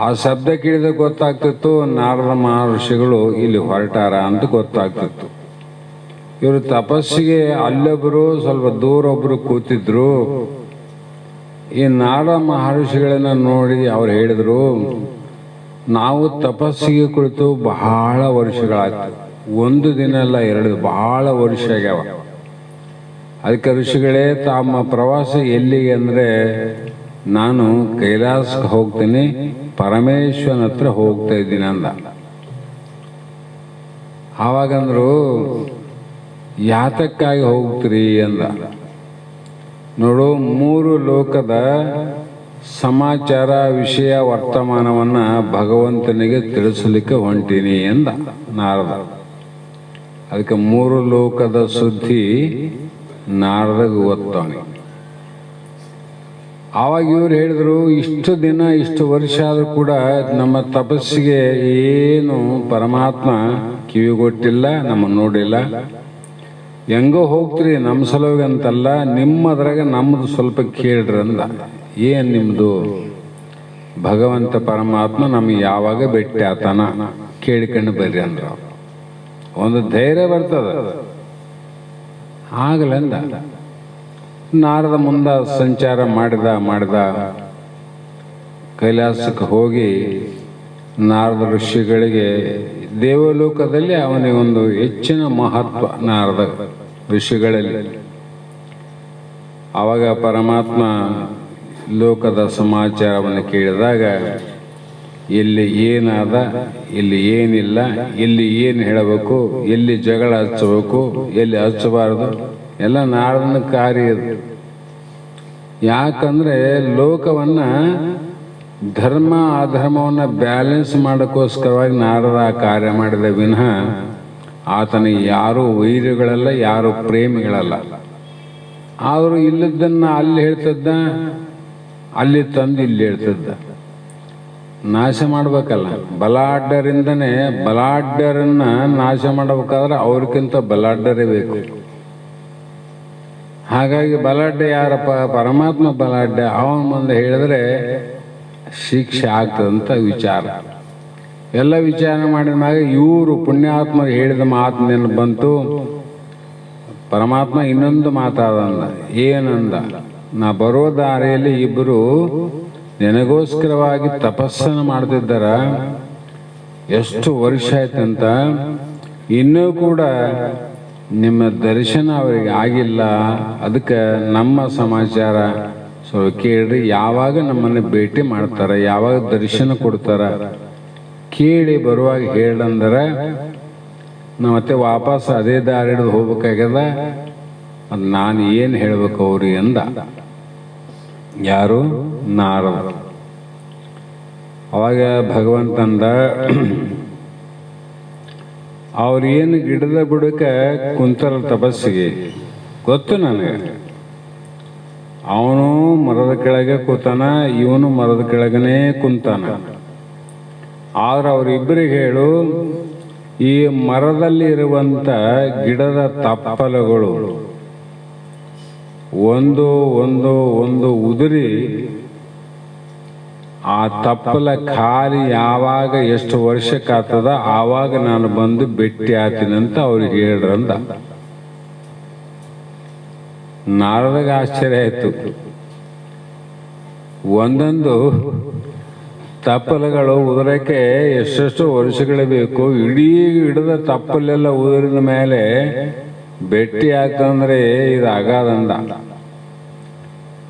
ಆ ಶಬ್ದ ಕೇಳಿದ್ರೆ ಗೊತ್ತಾಗ್ತಿತ್ತು ನಾರದ ಮಹರ್ಷಿಗಳು ಇಲ್ಲಿ ಹೊರಟಾರ ಅಂತ ಗೊತ್ತಾಗ್ತಿತ್ತು. ಇವರು ತಪಸ್ಸಿಗೆ ಅಲ್ಲೊಬ್ಬರು ಸ್ವಲ್ಪ ದೂರ ಒಬ್ರು ಕೂತಿದ್ರು. ಈ ನಾರದ ಮಹರ್ಷಿಗಳನ್ನ ನೋಡಿ ಅವ್ರು ಹೇಳಿದ್ರು, ನಾವು ತಪಸ್ಸಿಗೆ ಕುಳಿತು ಬಹಳ ವರ್ಷಗಳಾಯ್ತು, ಒಂದು ದಿನ ಅಲ್ಲ, 2 ಬಹಳ ವರ್ಷ ಆಗ್ಯಾವ. ಅದಕ್ಕೆ ಋಷಿಗಳೇ, ತಮ್ಮ ಪ್ರವಾಸ ಎಲ್ಲಿಗೆ ಅಂದ್ರೆ ನಾನು ಕೈಲಾಸಕ್ಕೆ ಹೋಗ್ತೀನಿ, ಪರಮೇಶ್ವರನ ಹತ್ರ ಹೋಗ್ತಾ ಇದ್ದೀನಿ ಅಂದ. ಆವಾಗಂದ್ರು, ಯಾತಕ್ಕಾಗಿ ಹೋಗ್ತೀರಿ ಅಂದ. ನೋಡು, 3 ಲೋಕದ ಸಮಾಚಾರ ವಿಷಯ ವರ್ತಮಾನವನ್ನ ಭಗವಂತನಿಗೆ ತಿಳಿಸಲಿಕ್ಕೆ ಹೊಂಟೀನಿ ಎಂದ ನಾರದ. ಅದಕ್ಕೆ 3 ಲೋಕದ ಸುದ್ದಿ ನಾರದಾಗ ಗೊತ್ತವನಿ. ಆವಾಗ ಇವ್ರು ಹೇಳಿದ್ರು, ಇಷ್ಟು ದಿನ ಇಷ್ಟು ವರ್ಷ ಆದ್ರೂ ಕೂಡ ನಮ್ಮ ತಪಸ್ಸಿಗೆ ಏನು ಪರಮಾತ್ಮ ಕಿವಿಗೊಟ್ಟಿಲ್ಲ, ನಮ್ಮನ್ನು ನೋಡಿಲ್ಲ. ಹೆಂಗೋ ಹೋಗ್ತೀರಿ ನಮ್ಮ ಸಲುವಾಗಿ ಅಂತಲ್ಲ, ನಿಮ್ಮದ್ರಾಗ ನಮ್ಮದು ಸ್ವಲ್ಪ ಕೇಳ್ರಿ ಅಂದ. ಏನ್ ನಿಮ್ದು? ಭಗವಂತ ಪರಮಾತ್ಮ ನಮಗೆ ಯಾವಾಗ ಭೇಟಿ ಆತನ ಕೇಳಿಕೊಂಡು ಬರ್ರಿ ಅಂದ್ರ ಒಂದು ಧೈರ್ಯ ಬರ್ತದ. ಆಗಲಂದ ನಾರದ ಮುಂದ ಸಂಚಾರ ಮಾಡಿದ ಕೈಲಾಸಕ್ಕೆ ಹೋಗಿ ನಾರದ ಋಷಿಗಳಿಗೆ ದೇವಲೋಕದಲ್ಲಿ ಅವನಿಗೊಂದು ಹೆಚ್ಚಿನ ಮಹತ್ವ ನಾರದ ಋಷಿಗಳಲ್ಲಿ. ಆವಾಗ ಪರಮಾತ್ಮ ಲೋಕದ ಸಮಾಚಾರವನ್ನು ಕೇಳಿದಾಗ ಎಲ್ಲಿ ಏನಾದ, ಇಲ್ಲಿ ಏನಿಲ್ಲ, ಎಲ್ಲಿ ಏನು ಹೇಳಬೇಕು, ಎಲ್ಲಿ ಜಗಳ ಹಚ್ಚಬೇಕು, ಎಲ್ಲಿ ಹಚ್ಚಬಾರದು, ಎಲ್ಲ ನಾರದನ ಕಾರ್ಯ ಇದು. ಯಾಕಂದ್ರೆ ಲೋಕವನ್ನ ಧರ್ಮ ಅಧರ್ಮವನ್ನ ಬ್ಯಾಲೆನ್ಸ್ ಮಾಡೋಕ್ಕೋಸ್ಕರವಾಗಿ ನಾರದ ಕಾರ್ಯ ಮಾಡಿದ ವಿನಃ ಆತನಿಗೆ ಯಾರು ವೈರಿಗಳಲ್ಲ, ಯಾರು ಪ್ರೇಮಿಗಳಲ್ಲ. ಆದರೂ ಇಲ್ಲದನ್ನ ಅಲ್ಲಿ ಹೇಳ್ತಿದ್ದ, ಅಲ್ಲಿ ತಂದು ಇಲ್ಲಿ ಹೇಳ್ತಿದ್ದ. ನಾಶ ಮಾಡ್ಬೇಕಲ್ಲ, ಬಲಾಢ್ಯರಿಂದನೇ ಬಲಾಢ್ಯರನ್ನ ನಾಶ ಮಾಡಬೇಕಾದ್ರೆ ಅವ್ರಿಗಿಂತ ಬಲಾಢ್ಯರೇ ಬೇಕು. ಹಾಗಾಗಿ ಬಲಾಢ್ಯ ಯಾರಪ್ಪ? ಪರಮಾತ್ಮ ಬಲಾಢ್ಯ. ಅವನ ಮುಂದೆ ಹೇಳಿದ್ರೆ ಶಿಕ್ಷೆ ಆಗ್ತದಂತ ವಿಚಾರ. ಎಲ್ಲ ವಿಚಾರ ಮಾಡಿದ ಮ್ಯಾಗ ಇವರು ಪುಣ್ಯಾತ್ಮರು ಹೇಳಿದ ಮಾತು ನೆನಪು ಬಂತು. ಪರಮಾತ್ಮ ಇನ್ನೊಂದು ಮಾತಾದಂದ. ಏನಂದ? ನಾ ಬರೋ ದಾರಿಯಲ್ಲಿ ಇಬ್ಬರು ನಿನಗೋಸ್ಕರವಾಗಿ ತಪಸ್ಸನ್ನು ಮಾಡ್ತಿದ್ದಾರ, ಎಷ್ಟು ವರ್ಷ ಆಯ್ತಂತ ಇನ್ನೂ ಕೂಡ ನಿಮ್ಮ ದರ್ಶನ ಅವರಿಗೆ ಆಗಿಲ್ಲ. ಅದಕ್ಕೆ ನಮ್ಮ ಸಮಾಚಾರ ಸ್ವಲ್ಪ ಕೇಳ್ರಿ, ಯಾವಾಗ ನಮ್ಮನ್ನು ಭೇಟಿ ಮಾಡ್ತಾರೆ, ಯಾವಾಗ ದರ್ಶನ ಕೊಡ್ತಾರ ಕೇಳಿ ಬರುವಾಗ ಹೇಳಂದ್ರೆ ನಾವು ಮತ್ತೆ ವಾಪಸ್ ಅದೇ ದಾರಿ ಹಿಡಿದು ಹೋಗ್ಬೇಕಾಗ್ಯದ. ಅದು ನಾನು ಏನು ಹೇಳ್ಬೇಕು ಅವ್ರಿಗೆ ಅಂದ. ಯಾರು? ನಾರದ. ಅವಾಗ ಭಗವಂತಂದ, ಅವ್ರೇನು ಗಿಡದ ಬುಡಕ ಕುಂತರ ತಪಸ್ಸಿಗೆ ಗೊತ್ತು ನನಗೆ. ಅವನು ಮರದ ಕೆಳಗೆ ಕೂತಾನ, ಇವನು ಮರದ ಕೆಳಗನೇ ಕುಂತಾನ. ಆದ್ರೆ ಅವರಿಬ್ಬರಿಗೆ ಹೇಳು, ಈ ಮರದಲ್ಲಿ ಇರುವಂತ ಗಿಡದ ತಪ್ಪಲುಗಳು ಒಂದು ಒಂದು ಒಂದು ಉದುರಿ ಆ ತಪ್ಪಲ ಖಾಲಿ ಯಾವಾಗ ಎಷ್ಟು ವರ್ಷಕ್ಕಾಗ್ತದ ಆವಾಗ ನಾನು ಬಂದು ಭೇಟಿ ಆತೀನಂತ ಅವ್ರಿಗೆ ಹೇಳ್ರಂದ. ನಾರದಾಗ ಆಶ್ಚರ್ಯ ಆಯ್ತು. ಒಂದೊಂದು ತಪ್ಪಲುಗಳು ಉದುರಕ್ಕೆ ಎಷ್ಟೆಷ್ಟು ವರ್ಷಗಳು ಬೇಕು. ಇಡೀ ಗಿಡದ ತಪ್ಪಲೆಲ್ಲ ಉದುರಿದ ಮೇಲೆ ಭೇಟಿ ಆಗ್ತಂದ್ರೆ ಇದಾಗದಂದ.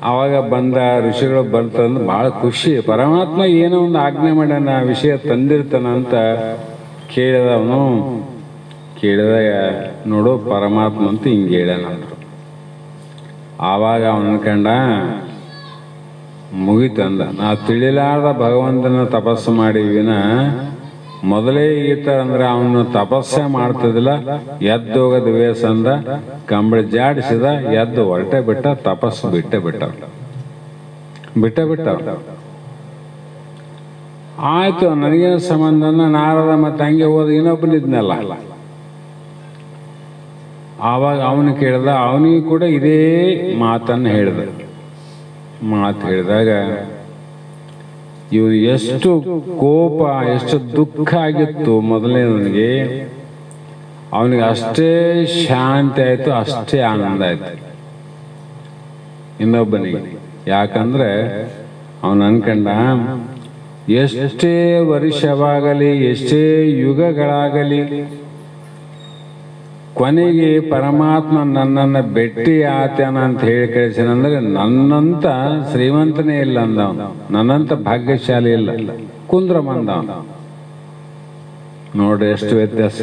ಆವಾಗ ಬಂದ ಋಷಿಗಳು ಬರ್ತಂದ್ರೆ ಬಹಳ ಖುಷಿ. ಪರಮಾತ್ಮ ಏನೋ ಒಂದು ಆಜ್ಞೆ ಮಾಡ್ಯಾನ, ವಿಷಯ ತಂದಿರ್ತಾನ ಅಂತ ಕೇಳಿದವನು. ಕೇಳಿದಾಗ ನೋಡು ಪರಮಾತ್ಮ ಅಂತ ಹಿಂಗೆ ಹೇಳ್ಯಾನ. ಆವಾಗ ಅವನ ಕಂಡ ಮುಗಿತಂದ. ನಾವು ತಿಳಿಲಾರ್ದ ಭಗವಂತನ ತಪಸ್ಸು ಮಾಡಿವಿನ ಮೊದಲೇ ಈ ಥರ ಅಂದ್ರೆ ಅವನು ತಪಸ್ಸೆ ಮಾಡ್ತಿದ್ದಿಲ್ಲ. ಎದ್ದೋಗ ದಿವೇಶ ಅಂದ, ಕಂಬಳಿ ಜಾಡಿಸಿದ, ಎದ್ದು ಹೊರಟೆ ಬಿಟ್ಟ, ತಪಸ್ಸು ಬಿಟ್ಟೆ ಬಿಟ್ಟ. ಆಯ್ತು, ನನಗೇನು ಸಂಬಂಧನ? ನಾರದ ಮತ್ತೆ ಹಂಗೆ ಹೋದ ಇನ್ನೊಬ್ಬನಿದ್ನಲ್ಲ. ಆವಾಗ ಅವನು ಕೇಳಿದ, ಅವನಿಗೆ ಕೂಡ ಇದೇ ಮಾತನ್ನು ಹೇಳಿದ. ಮಾತು ಹೇಳಿದಾಗ ಇವನು ಎಷ್ಟು ಕೋಪ, ಎಷ್ಟು ದುಃಖ ಆಗಿತ್ತು ಮೊದಲನೇವನಿಗೆ, ಅವನಿಗೆ ಅಷ್ಟೇ ಶಾಂತಿ ಆಯ್ತು, ಅಷ್ಟೇ ಆನಂದ ಆಯ್ತು ಇನ್ನೊಬ್ಬನಿಗೆ. ಯಾಕಂದ್ರೆ ಅವನು ಅನ್ಕಂಡ, ಎಷ್ಟೇ ವರ್ಷವಾಗಲಿ, ಎಷ್ಟೇ ಯುಗಗಳಾಗಲಿ, ಕೊನೆಗೆ ಪರಮಾತ್ಮ ನನ್ನನ್ನು ಭೇಟಿ ಆತನ ಅಂತ ಹೇಳಿ ಕಳಿಸಿನಂದ್ರೆ ನನ್ನಂತ ಶ್ರೀಮಂತನೇ ಇಲ್ಲ ಅಂದವನು, ನನ್ನಂತ ಭಾಗ್ಯಶಾಲಿ ಇಲ್ಲ, ಕುಂದ್ರ ಮಂದವನು. ನೋಡ್ರಿ ಎಷ್ಟು ವ್ಯತ್ಯಾಸ.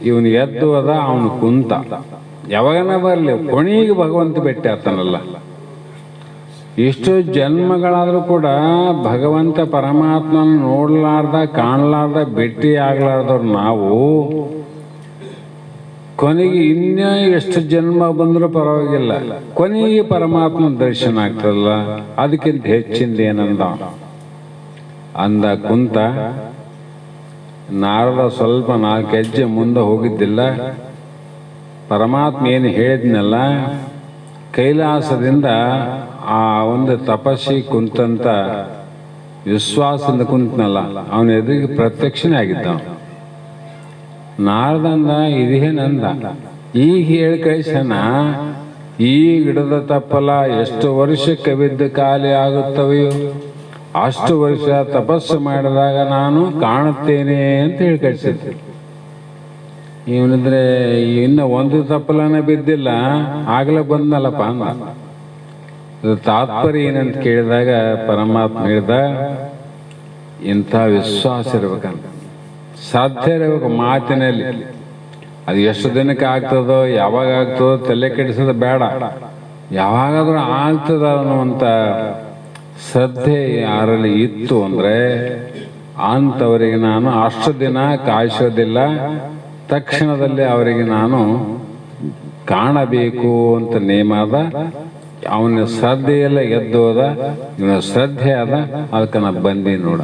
ಇವನು ಎದ್ದು ಅದ, ಅವನು ಕುಂತ. ಯಾವಾಗನ ಬರಲಿ ಕೊನೆಗೆ ಭಗವಂತ ಭೇಟಿ ಆತನಲ್ಲ. ಎಷ್ಟು ಜನ್ಮಗಳಾದ್ರೂ ಕೂಡ ಭಗವಂತ ಪರಮಾತ್ಮನ ನೋಡ್ಲಾರ್ದ, ಕಾಣಲಾರ್ದ, ಭೇಟಿ ಆಗ್ಲಾರ್ದವ್ರು ನಾವು ಕೊನೆಗೆ ಇನ್ನೂ ಎಷ್ಟು ಜನ್ಮ ಬಂದರೂ ಪರವಾಗಿಲ್ಲ, ಕೊನೆಗೆ ಪರಮಾತ್ಮ ದರ್ಶನ ಆಗ್ತದಲ್ಲ, ಅದಕ್ಕಿಂತ ಹೆಚ್ಚಿಂದ ಏನಂದ ಅಂದ. ಕುಂತ. ನಾರದ ಸ್ವಲ್ಪ 4 ಹೆಜ್ಜೆ ಮುಂದೆ ಹೋಗಿದ್ದಿಲ್ಲ. ಪರಮಾತ್ಮ ಏನು ಹೇಳಿದ್ನಲ್ಲ, ಕೈಲಾಸದಿಂದ ಆ ಒಂದು ತಪಸ್ಸಿ ಕುಂತಂತ ವಿಶ್ವಾಸದಿಂದ ಕುಂತನಲ್ಲ, ಅವನ ಎದುರಿಗೆ ಪ್ರತ್ಯಕ್ಷನೇ ಆಗಿದ್ದ. ನಾರದಂದ, ಇದೇನಂದ, ಈಗ ಹೇಳಿ ಕಳಿಸನ, ಈ ಗಿಡದ ತಪ್ಪಲ ಎಷ್ಟು ವರ್ಷಕ್ಕೆ ಬಿದ್ದು ಖಾಲಿ ಆಗುತ್ತವೆಯೋ ಅಷ್ಟು ವರ್ಷ ತಪಸ್ಸು ಮಾಡಿದಾಗ ನಾನು ಕಾಣುತ್ತೇನೆ ಅಂತ ಹೇಳಿ ಕಳಿಸಿದ್ದೆ. ಇವನಿದ್ರೆ ಇನ್ನು ಒಂದು ತಪ್ಪಲನ ಬಿದ್ದಿಲ್ಲ, ಆಗ್ಲೇ ಬಂದಲ್ಲಪ್ಪ ಅಂದ. ತಾತ್ಪರ್ಯ ಏನಂತ ಕೇಳಿದಾಗ ಪರಮಾತ್ಮ ಹೇಳಿದ, ಇಂಥ ವಿಶ್ವಾಸ ಇರ್ಬೇಕಂತ, ಸಾಧ್ಯ ಇರಬೇಕು ಮಾತಿನಲ್ಲಿ. ಅದು ಎಷ್ಟು ದಿನಕ್ಕೆ ಆಗ್ತದೋ, ಯಾವಾಗ ಆಗ್ತದೋ ತಲೆ ಕೆಡಿಸೋದು ಬೇಡ, ಯಾವಾಗಾದ್ರೂ ಆಗ್ತದ ಅನ್ನುವಂಥ ಶ್ರದ್ಧೆ ಯಾರಲ್ಲಿ ಇತ್ತು ಅಂದ್ರೆ ಅಂಥವರಿಗೆ ನಾನು ಅಷ್ಟು ದಿನ ಕಾಯಿಸೋದಿಲ್ಲ, ತಕ್ಷಣದಲ್ಲಿ ಅವರಿಗೆ ನಾನು ಕಾಣಬೇಕು ಅಂತ ನೇಮ ಅದ. ಅವನ ಶ್ರದ್ಧೆಯೆಲ್ಲ ಎದ್ದೋದ, ಇವನ ಶ್ರದ್ಧೆ ಅದ, ಅದಕ್ಕೆ ನಾ ಬಂದಿ ನೋಡ.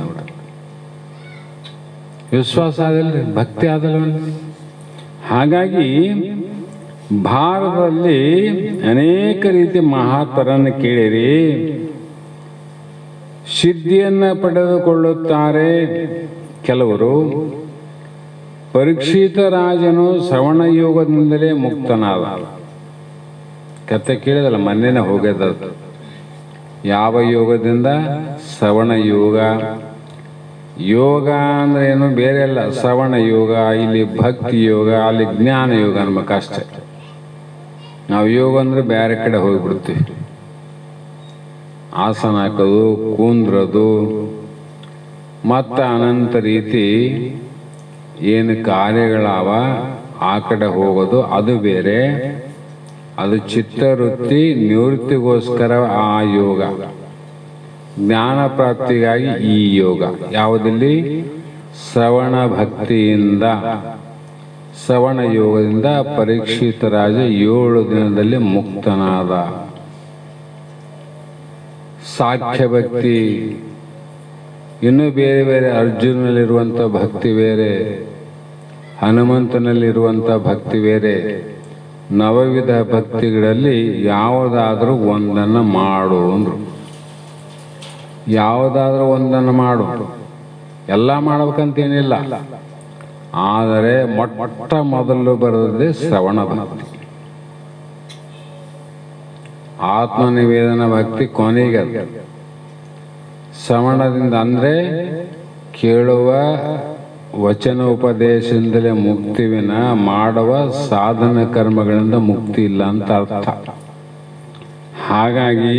ವಿಶ್ವಾಸ ಆದಲ್ರಿ, ಭಕ್ತಿ ಆದಲ್ವ. ಹಾಗಾಗಿ ಭಾರತದಲ್ಲಿ ಅನೇಕ ರೀತಿ ಮಹಾತ್ಮರನ್ನು ಕೇಳಿರಿ, ಸಿದ್ಧಿಯನ್ನ ಪಡೆದುಕೊಳ್ಳುತ್ತಾರೆ ಕೆಲವರು. ಪರೀಕ್ಷಿತ ರಾಜನು ಶ್ರವಣ ಯೋಗದಿಂದಲೇ ಮುಕ್ತನಾದ. ಕತೆ ಕೇಳಿದಲ್ಲ, ಮೊನ್ನೆನೇ ಹೋಗ್ಯದ. ಯಾವ ಯೋಗದಿಂದ? ಶ್ರವಣ ಯೋಗ. ಯೋಗ ಅಂದ್ರೆ ಏನು ಬೇರೆ ಅಲ್ಲ, ಶ್ರವಣ ಯೋಗ, ಇಲ್ಲಿ ಭಕ್ತಿ ಯೋಗ, ಅಲ್ಲಿ ಜ್ಞಾನ ಯೋಗ ಅನ್ಬೇಕಷ್ಟೆ. ನಾವು ಯೋಗ ಅಂದ್ರೆ ಬೇರೆ ಕಡೆ ಹೋಗ್ಬಿಡ್ತೀವಿ. ಆಸನ ಹಾಕೋದು, ಕೂಂದ್ರದು, ಮತ್ತು ಅನಂತ ರೀತಿ ಏನು ಕಾರ್ಯಗಳಾವ ಆ ಕಡೆ ಹೋಗೋದು ಅದು ಬೇರೆ. ಅದು ಚಿತ್ತವೃತ್ತಿ ನಿವೃತ್ತಿಗೋಸ್ಕರ ಆ ಯೋಗ. ಜ್ಞಾನ ಪ್ರಾಪ್ತಿಗಾಗಿ ಈ ಯೋಗ ಯಾವುದಲ್ಲಿ? ಶ್ರವಣ ಭಕ್ತಿಯಿಂದ, ಶ್ರವಣ ಯೋಗದಿಂದ ಪರೀಕ್ಷಿತ ರಾಜ 7 ದಿನದಲ್ಲಿ ಮುಕ್ತನಾದ. ಸಾಖ್ಯ ಭಕ್ತಿ ಇನ್ನೂ ಬೇರೆ ಬೇರೆ, ಅರ್ಜುನಲ್ಲಿರುವಂಥ ಭಕ್ತಿ ಬೇರೆ, ಹನುಮಂತನಲ್ಲಿರುವಂಥ ಭಕ್ತಿ ಬೇರೆ. ನವವಿಧ ಭಕ್ತಿಗಳಲ್ಲಿ ಯಾವುದಾದ್ರೂ ಒಂದನ್ನು ಮಾಡು ಅಂದ್ರು. ಯಾವುದಾದ್ರೂ ಒಂದನ್ನು ಮಾಡು, ಎಲ್ಲ ಮಾಡ್ಬೇಕಂತೇನಿಲ್ಲ. ಆದರೆ ಮೊಟ್ಟ ಮೊದಲು ಬರೋದೇ ಶ್ರವಣ ಭಕ್ತಿ. ಆತ್ಮನಿವೇದನ ಭಕ್ತಿ ಕೊನೆಗೆ. ಶ್ರವಣದಿಂದ ಅಂದರೆ ಕೇಳುವ ವಚನೋಪದೇಶದಿಂದಲೇ ಮುಕ್ತಿವಿನ ಮಾಡುವ ಸಾಧನ ಕರ್ಮಗಳಿಂದ ಮುಕ್ತಿ ಇಲ್ಲ ಅಂತ ಅರ್ಥ. ಹಾಗಾಗಿ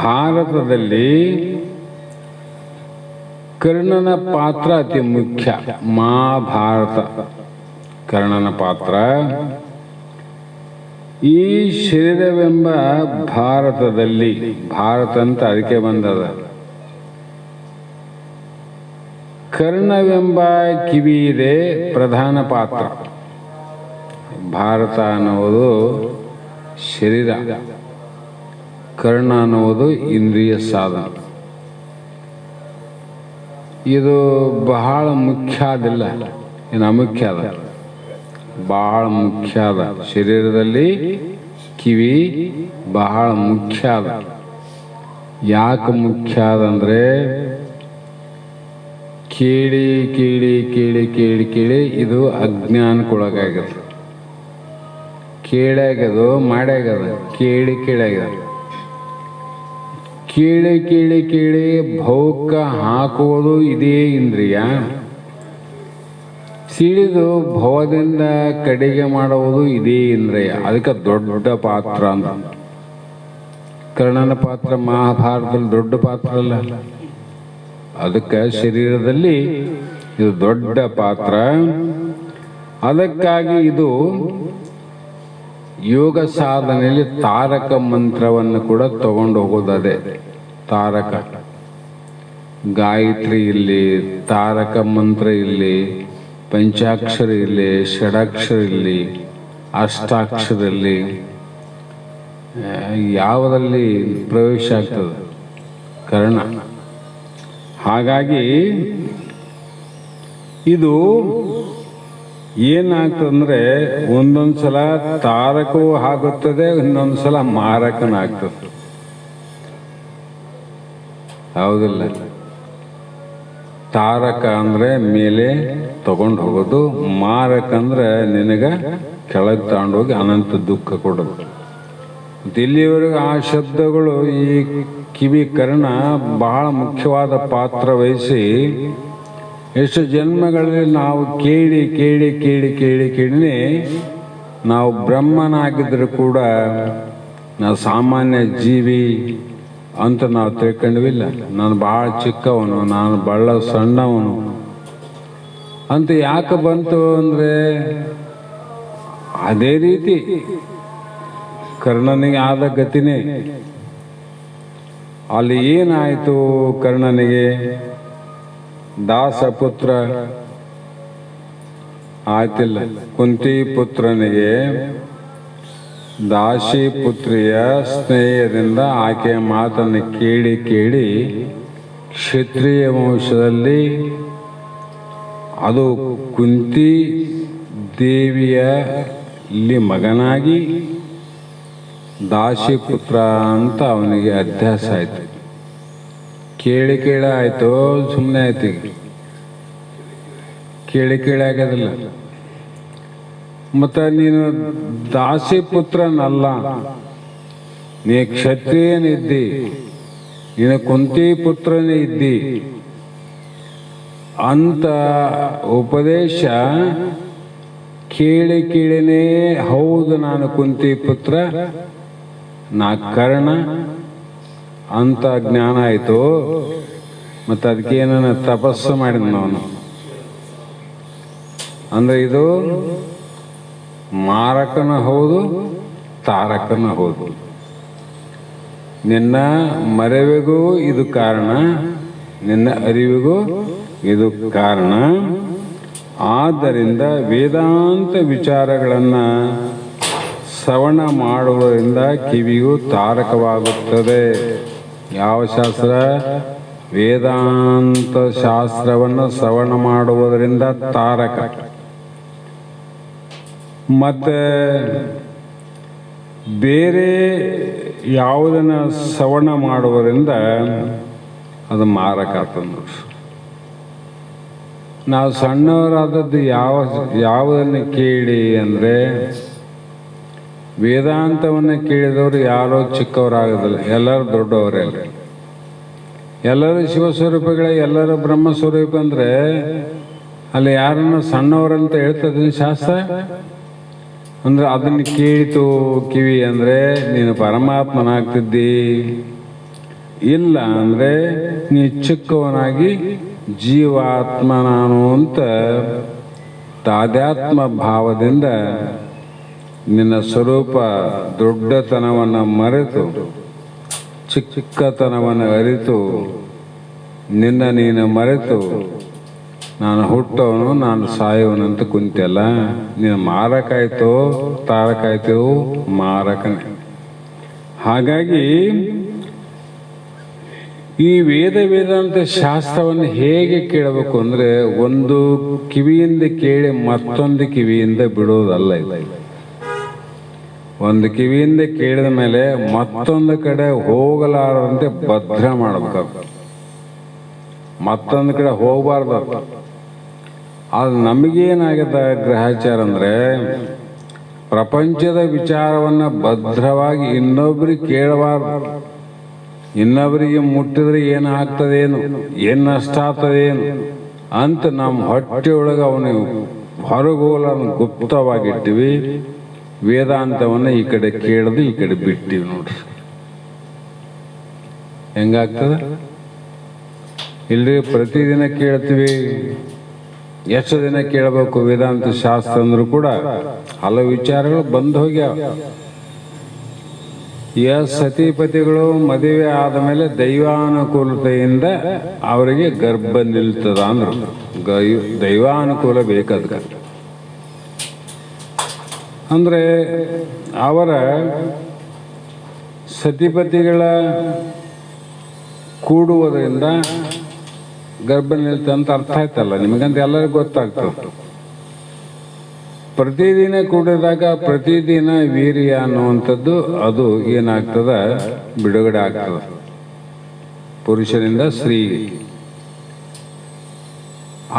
ಭಾರತದಲ್ಲಿ ಕರ್ಣನ ಪಾತ್ರ ಅತಿ ಮುಖ್ಯ. ಮಹಾಭಾರತ ಕರ್ಣನ ಪಾತ್ರ. ಈ ಶರೀರವೆಂಬ ಭಾರತದಲ್ಲಿ, ಭಾರತ ಅಂತ ಅದಕ್ಕೆ ಬಂದದ, ಕರ್ಣವೆಂಬ ಕಿವಿ ಇದೆ, ಪ್ರಧಾನ ಪಾತ್ರ. ಭಾರತ ಅನ್ನುವುದು ಶರೀರ, ಕರ್ಣ ಅನ್ನುವುದು ಇಂದ್ರಿಯ ಸಾಧನ. ಇದು ಬಹಳ ಮುಖ್ಯ ಆದಿಲ್ಲ, ಏನು ಅಮುಖ್ಯ ಅದ, ಬಹಳ ಮುಖ್ಯ ಅದ. ಶರೀರದಲ್ಲಿ ಕಿವಿ ಬಹಳ ಮುಖ್ಯ ಅದ. ಯಾಕೆ ಮುಖ್ಯ ಅದಂದ್ರೆ ಕೇಳಿ ಕೇಳಿ ಕೇಳಿ ಕೇಳಿ ಕೇಳಿ ಇದು ಅಜ್ಞಾನಕ್ಕೊಳಗಾಗದು. ಕೇಳಾಗದು ಮಾಡ್ಯಾಗದ, ಕೇಳಿ ಕೇಳಾಗದ. ಕೇಳಿ ಕೇಳಿ ಕೇಳಿ ಭೌಕ ಹಾಕುವುದು ಇದೇ ಇಂದ್ರಿಯ. ಸಿಡಿದು ಭವದಿಂದ ಕಡೆಗೆ ಮಾಡುವುದು ಇದೇ ಇಂದ್ರಿಯ. ಅದಕ್ಕೆ ದೊಡ್ಡ ಪಾತ್ರ ಅಂತ. ಕರ್ಣನ ಪಾತ್ರ ಮಹಾಭಾರತದಲ್ಲಿ ದೊಡ್ಡ ಪಾತ್ರ ಅಲ್ಲ, ಅದಕ್ಕೆ ಶರೀರದಲ್ಲಿ ಇದು ದೊಡ್ಡ ಪಾತ್ರ. ಅದಕ್ಕಾಗಿ ಇದು ಯೋಗ ಸಾಧನೆಯಲ್ಲಿ ತಾರಕ ಮಂತ್ರವನ್ನು ಕೂಡ ತಗೊಂಡು ಹೋಗೋದದೇ. ತಾರಕ ಗಾಯತ್ರಿ ಇಲ್ಲಿ, ತಾರಕ ಮಂತ್ರ ಇಲ್ಲಿ, ಪಂಚಾಕ್ಷರ ಇಲ್ಲಿ, ಷಡಾಕ್ಷರ ಇಲ್ಲಿ, ಅಷ್ಟಾಕ್ಷರ ಇಲ್ಲಿ, ಯಾವುದಲ್ಲಿ ಪ್ರವೇಶ ಆಗ್ತದೆ? ಕರ್ಣ. ಹಾಗಾಗಿ ಇದು ಏನಾಗ್ತದಂದ್ರೆ ಒಂದೊಂದು ಸಲ ತಾರಕವೂ ಆಗುತ್ತದೆ, ಇನ್ನೊಂದು ಸಲ ಮಾರಕನಾಗ್ತದೆ. ಹೌದಿಲ್ಲ? ತಾರಕ ಅಂದ್ರೆ ಮೇಲೆ ತಗೊಂಡು ಹೋಗೋದು, ಮಾರಕ ಅಂದ್ರೆ ನಿನಗ ಕೆಳಗೆ ತಗೊಂಡೋಗಿ ಅನಂತ ದುಃಖ ಕೊಡೋದು. ಇಲ್ಲಿವರೆಗೂ ಆ ಶಬ್ದಗಳು ಈ ಕಿವಿ ಕರ್ಣ ಬಹಳ ಮುಖ್ಯವಾದ ಪಾತ್ರ ವಹಿಸಿ ಎಷ್ಟು ಜನ್ಮಗಳಲ್ಲಿ ನಾವು ಕೇಳಿ ಕೇಳಿ ಕೇಳಿ ಕೇಳಿ ಕೇಳಿ ನಾವು ಬ್ರಹ್ಮನಾಗಿದ್ರು ಕೂಡ ನಾವು ಸಾಮಾನ್ಯ ಜೀವಿ ಅಂತ ನಾವು ತಿಳ್ಕೊಂಡ್ವಿಲ್ಲ. ನಾನು ಭಾಳ ಚಿಕ್ಕವನು, ನಾನು ಬಹಳ ಸಣ್ಣವನು ಅಂತ ಯಾಕೆ ಬಂತು ಅಂದರೆ ಅದೇ ರೀತಿ ಕರ್ಣನಿಗೆ ಆದ ಗತಿನೇ. ಅಲ್ಲಿ ಏನಾಯಿತು ಕರ್ಣನಿಗೆ? ದಾಸಪುತ್ರ ಆಯ್ತಿಲ್ಲ, ಕುಂತಿ ಪುತ್ರನಿಗೆ ದಾಸಿ ಪುತ್ರಿಯ ಸ್ನೇಹದಿಂದ ಆಕೆಯ ಮಾತನ್ನು ಕೇಳಿ ಕೇಳಿ ಕ್ಷತ್ರಿಯ ವಂಶದಲ್ಲಿ ಅದು ಕುಂತಿ ದೇವಿಯ ಇಲ್ಲಿ ಮಗನಾಗಿ ದಾಸಿ ಪುತ್ರ ಅಂತ ಅವನಿಗೆ ಅಭ್ಯಾಸ ಆಯ್ತು. ಕೇಳಿ ಕೇಳಿ ಆಯ್ತು, ಸುಮ್ಮನೆ ಆಯ್ತು. ಈಗ ಕೇಳಿ ಕೇಳಿ ಆಗೋದಿಲ್ಲ. ಮತ್ತು ನೀನು ದಾಸಿ ಪುತ್ರನಲ್ಲ, ನೀ ಕ್ಷತ್ರಿಯನಿದ್ದಿ, ನೀನು ಕುಂತಿ ಪುತ್ರನೇ ಇದ್ದಿ ಅಂತ ಉಪದೇಶ ಕೇಳಿ ಕೇಳಿನೇ ಹೌದು ನಾನು ಕುಂತಿ ಪುತ್ರ, ನಾ ಕರ್ಣ ಅಂತ ಜ್ಞಾನ ಆಯಿತು. ಮತ್ತು ಅದಕ್ಕೆ ಏನನ್ನ ತಪಸ್ಸು ಮಾಡಿದ ಅವನು. ಅಂದರೆ ಇದು ಮಾರಕನ ಹೌದು, ತಾರಕನ ಹೌದು. ನಿನ್ನ ಮರೆವಿಗೂ ಇದು ಕಾರಣ, ನಿನ್ನ ಅರಿವಿಗೂ ಇದು ಕಾರಣ. ಆದ್ದರಿಂದ ವೇದಾಂತ ವಿಚಾರಗಳನ್ನು ಶ್ರವಣ ಮಾಡುವುದರಿಂದ ಕಿವಿಯು ತಾರಕವಾಗುತ್ತದೆ. ಯಾವ ಶಾಸ್ತ್ರ? ವೇದಾಂತ ಶಾಸ್ತ್ರವನ್ನು ಶ್ರವಣ ಮಾಡುವುದರಿಂದ ತಾರಕ. ಮತ್ತೆ ಬೇರೆ ಯಾವುದನ್ನು ಶ್ರವಣ ಮಾಡುವುದರಿಂದ ಅದು ಮಾರಕ ಆಗ್ತದೆ. ನಾವು ಸಣ್ಣವರಾದದ್ದು ಯಾವುದನ್ನು ಕೇಳಿ ಅಂದರೆ, ವೇದಾಂತವನ್ನು ಕೇಳಿದವರು ಯಾರೋ ಚಿಕ್ಕವರಾಗೋದಿಲ್ಲ, ಎಲ್ಲರೂ ದೊಡ್ಡವರೇ. ಎಲ್ಲರೂ ಶಿವಸ್ವರೂಪಗಳೇ, ಎಲ್ಲರೂ ಬ್ರಹ್ಮಸ್ವರೂಪ. ಅಂದರೆ ಅಲ್ಲಿ ಯಾರನ್ನು ಸಣ್ಣವರಂತ ಹೇಳ್ತದೆ ಶಾಸ್ತ್ರ? ಅಂದರೆ ಅದನ್ನು ಕೇಳಿತು ಕಿವಿ ಅಂದರೆ ನೀನು ಪರಮಾತ್ಮನಾಗ್ತಿದ್ದಿ. ಇಲ್ಲ ಅಂದರೆ ನೀ ಚಿಕ್ಕವನಾಗಿ ಜೀವಾತ್ಮ ನಾನು ಅಂತ ತಾದಾತ್ಮ ಭಾವದಿಂದ ನಿನ್ನ ಸ್ವರೂಪ ದೊಡ್ಡತನವನ್ನು ಮರೆತು ಚಿಕ್ಕತನವನ್ನು ಅರಿತು ನೀನು ಮರೆತು ನಾನು ಹುಟ್ಟವನು ನಾನು ಸಾಯುವನಂತ ಕುಂತಲ್ಲ. ನೀನು ಮಾರಕಾಯ್ತೋ ತಾರಕಾಯ್ತೋ? ಮಾರಕನೇ. ಹಾಗಾಗಿ ಈ ವೇದಾಂತ ಶಾಸ್ತ್ರವನ್ನು ಹೇಗೆ ಕೇಳಬೇಕು ಅಂದರೆ, ಒಂದು ಕಿವಿಯಿಂದ ಕೇಳಿ ಮತ್ತೊಂದು ಕಿವಿಯಿಂದ ಬಿಡೋದಲ್ಲ. ಒಂದು ಕಿವಿಯಿಂದ ಕೇಳಿದ ಮೇಲೆ ಮತ್ತೊಂದು ಕಡೆ ಹೋಗಲಾರದಂತೆ ಭದ್ರ ಮಾಡಬೇಕು. ಮತ್ತೊಂದು ಕಡೆ ಹೋಗಬಾರ್ದು. ಅದು ನಮಗೇನಾಗಿದೆ ಗ್ರಹಚಾರ ಅಂದರೆ, ಪ್ರಪಂಚದ ವಿಚಾರವನ್ನು ಭದ್ರವಾಗಿ ಇನ್ನೊಬ್ಬರಿಗೆ ಕೇಳಬಾರ್ದು. ಇನ್ನೊಬ್ಬರಿಗೆ ಮುಟ್ಟಿದ್ರೆ ಏನು ಆಗ್ತದೇನು, ಏನು ನಷ್ಟ ಆಗ್ತದೇನು ಅಂತ ನಮ್ಮ ಹೊಟ್ಟೆಯೊಳಗೆ ಅವನಿಗೆ ಹೊರಗೋಲನ್ನು ಗುಪ್ತವಾಗಿಟ್ಟಿವಿ. ವೇದಾಂತವನ್ನು ಈ ಕಡೆ ಕೇಳದು ಈ ಕಡೆ ಬಿಟ್ಟಿವಿ. ನೋಡ್ರಿ ಹೆಂಗಾಗ್ತದೆ. ಇಲ್ಲಿ ಪ್ರತಿದಿನ ಕೇಳ್ತೀವಿ. ಎಷ್ಟು ದಿನ ಕೇಳಬೇಕು ವೇದಾಂತ ಶಾಸ್ತ್ರ ಅಂದ್ರೂ ಕೂಡ ಹಲವು ವಿಚಾರಗಳು ಬಂದು ಹೋಗ್ಯಾವ. ಸತಿಪತಿಗಳು ಮದುವೆ ಆದ ಮೇಲೆ ದೈವಾನುಕೂಲತೆಯಿಂದ ಅವರಿಗೆ ಗರ್ಭ ನಿಲ್ತದ ಅಂದ್ರು. ದೈವಾನುಕೂಲ ಬೇಕಾದ ಅಂದರೆ ಅವರ ಸತಿಪತಿಗಳ ಕೂಡುವುದರಿಂದ ಗರ್ಭ ನಿಲ್ತ ಅಂತ ಅರ್ಥ ಆಯ್ತಲ್ಲ ನಿಮಗಂತ ಎಲ್ಲರಿಗೂ ಗೊತ್ತಾಗ್ತದೆ. ಪ್ರತಿದಿನ ಕೂಡಿದಾಗ ಪ್ರತಿದಿನ ವೀರ್ಯ ಅನ್ನುವಂಥದ್ದು ಅದು ಏನಾಗ್ತದ, ಬಿಡುಗಡೆ ಆಗ್ತದೆ ಪುರುಷನಿಂದ ಸ್ತ್ರೀ.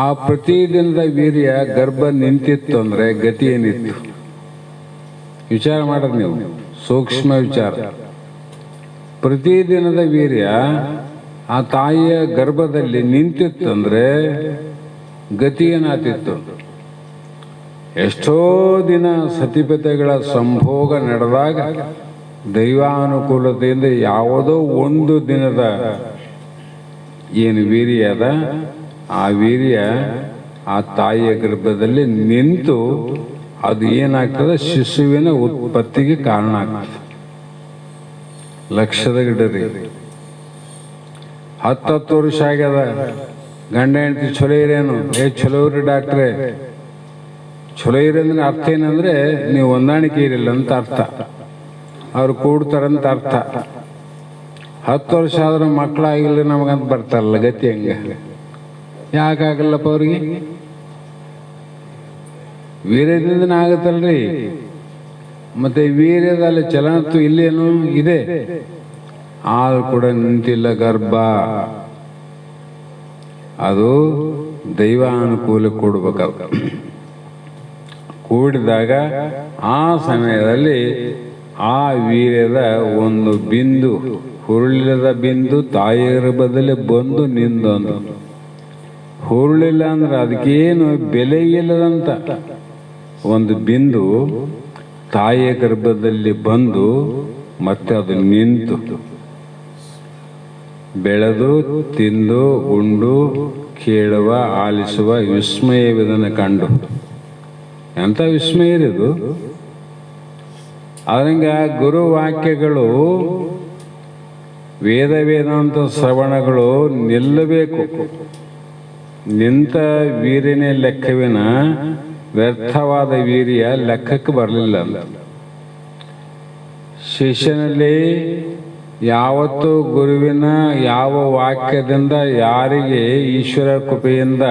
ಆ ಪ್ರತಿದಿನದ ವೀರ್ಯ ಗರ್ಭ ನಿಂತಿತ್ತು ಅಂದರೆ ಗತಿ ಏನಿತ್ತು ವಿಚಾರ ಮಾಡೋದು ನೀವು, ಸೂಕ್ಷ್ಮ ವಿಚಾರ. ಪ್ರತಿದಿನದ ವೀರ್ಯ ಆ ತಾಯಿಯ ಗರ್ಭದಲ್ಲಿ ನಿಂತಿತ್ತಂದ್ರೆ ಗತಿ ಏನಾಗ್ತಿತ್ತು. ಎಷ್ಟೋ ದಿನ ಸತಿಪತಿಗಳ ಸಂಭೋಗ ನಡೆದಾಗ ದೈವಾನುಕೂಲತೆಯಿಂದ ಯಾವುದೋ ಒಂದು ದಿನದ ಏನು ವೀರ್ಯ ಅದ ಆ ವೀರ್ಯ ಆ ತಾಯಿಯ ಗರ್ಭದಲ್ಲಿ ನಿಂತು ಅದು ಏನಾಗ್ತದೆ, ಶಿಶುವಿನ ಉತ್ಪತ್ತಿಗೆ ಕಾರಣ ಆಗ್ತದೆ. ಲಕ್ಷದ ಗಿಡರಿ 10 ವರ್ಷ ಆಗ್ಯದ, ಗಂಡ ಹೆಂಡತಿ ಚಲೋ ಇರೇನು, ಚಲೋ ಇರಿ ಡಾಕ್ಟ್ರೇ. ಚಲೋ ಇರಿ ಅಂದ್ರೆ ಅರ್ಥ ಏನಂದ್ರೆ ನೀವು ಹೊಂದಾಣಿಕೆ ಇರಿಲ್ಲ ಅಂತ ಅರ್ಥ, ಅವ್ರು ಕೂಡ್ತಾರಂತ ಅರ್ಥ. 10 ವರ್ಷ ಆದ್ರೂ ಮಕ್ಕಳಾಗಿಲ್ಲ ನಮಗಂತ ಬರ್ತಾರಲ್ಲ, ಗತಿ ಹಂಗ. ಯಾಕಾಗಲ್ಲಪ್ಪ ಅವ್ರಿಗೆ? ವೀರ್ಯದಿಂದ ಆಗುತ್ತಲ್ರಿ. ಮತ್ತೆ ವೀರ್ಯದಲ್ಲಿ ಚಲನತ್ತು ಇಲ್ಲೇನು ಇದೆ, ಆದ್ರೂ ಕೂಡ ನಿಂತಿಲ್ಲ ಗರ್ಭ. ಅದು ದೈವಾನುಕೂಲ ಕೂಡಬೇಕಾಗ ಕೂಡಿದಾಗ ಆ ಸಮಯದಲ್ಲಿ ಆ ವೀರ್ಯದ ಒಂದು ಬಿಂದು, ಹುರುಳಿಲ್ಲದ ಬಿಂದು ತಾಯಿ ಗರ್ಭದಲ್ಲಿ ಬಂದು ನಿಂದೊಂದು. ಹುರುಳಿಲ್ಲ ಅಂದ್ರೆ ಅದಕ್ಕೇನು ಬೆಲೆ ಇಲ್ಲದಂತ ಒಂದು ಬಿಂದು ತಾಯಿಯ ಗರ್ಭದಲ್ಲಿ ಬಂದು ಮತ್ತೆ ಅದು ನಿಂತು ಬೆಳೆದು ತಿಂದು ಉಂಡು ಕೇಳುವ ಆಲಿಸುವ ವಿಸ್ಮಯವಿದನ್ನು ಕಂಡು. ಎಂಥ ವಿಸ್ಮಯ ಇರೋದು. ಅದರಂಗ ಗುರುವಾಕ್ಯಗಳು ವೇದಾಂತ ಶ್ರವಣಗಳು ನಿಲ್ಲಬೇಕು. ನಿಂತ ವೀರ್ಯನೇ ಲೆಕ್ಕವಿನ ವ್ಯರ್ಥವಾದ ವೀರ್ಯ ಲೆಕ್ಕಕ್ಕೆ ಬರಲಿಲ್ಲ. ಶಿಷ್ಯನಲ್ಲಿ ಯಾವತ್ತು ಗುರುವಿನ ಯಾವ ವಾಕ್ಯದಿಂದ ಯಾರಿಗೆ ಈಶ್ವರ ಕೃಪೆಯಿಂದ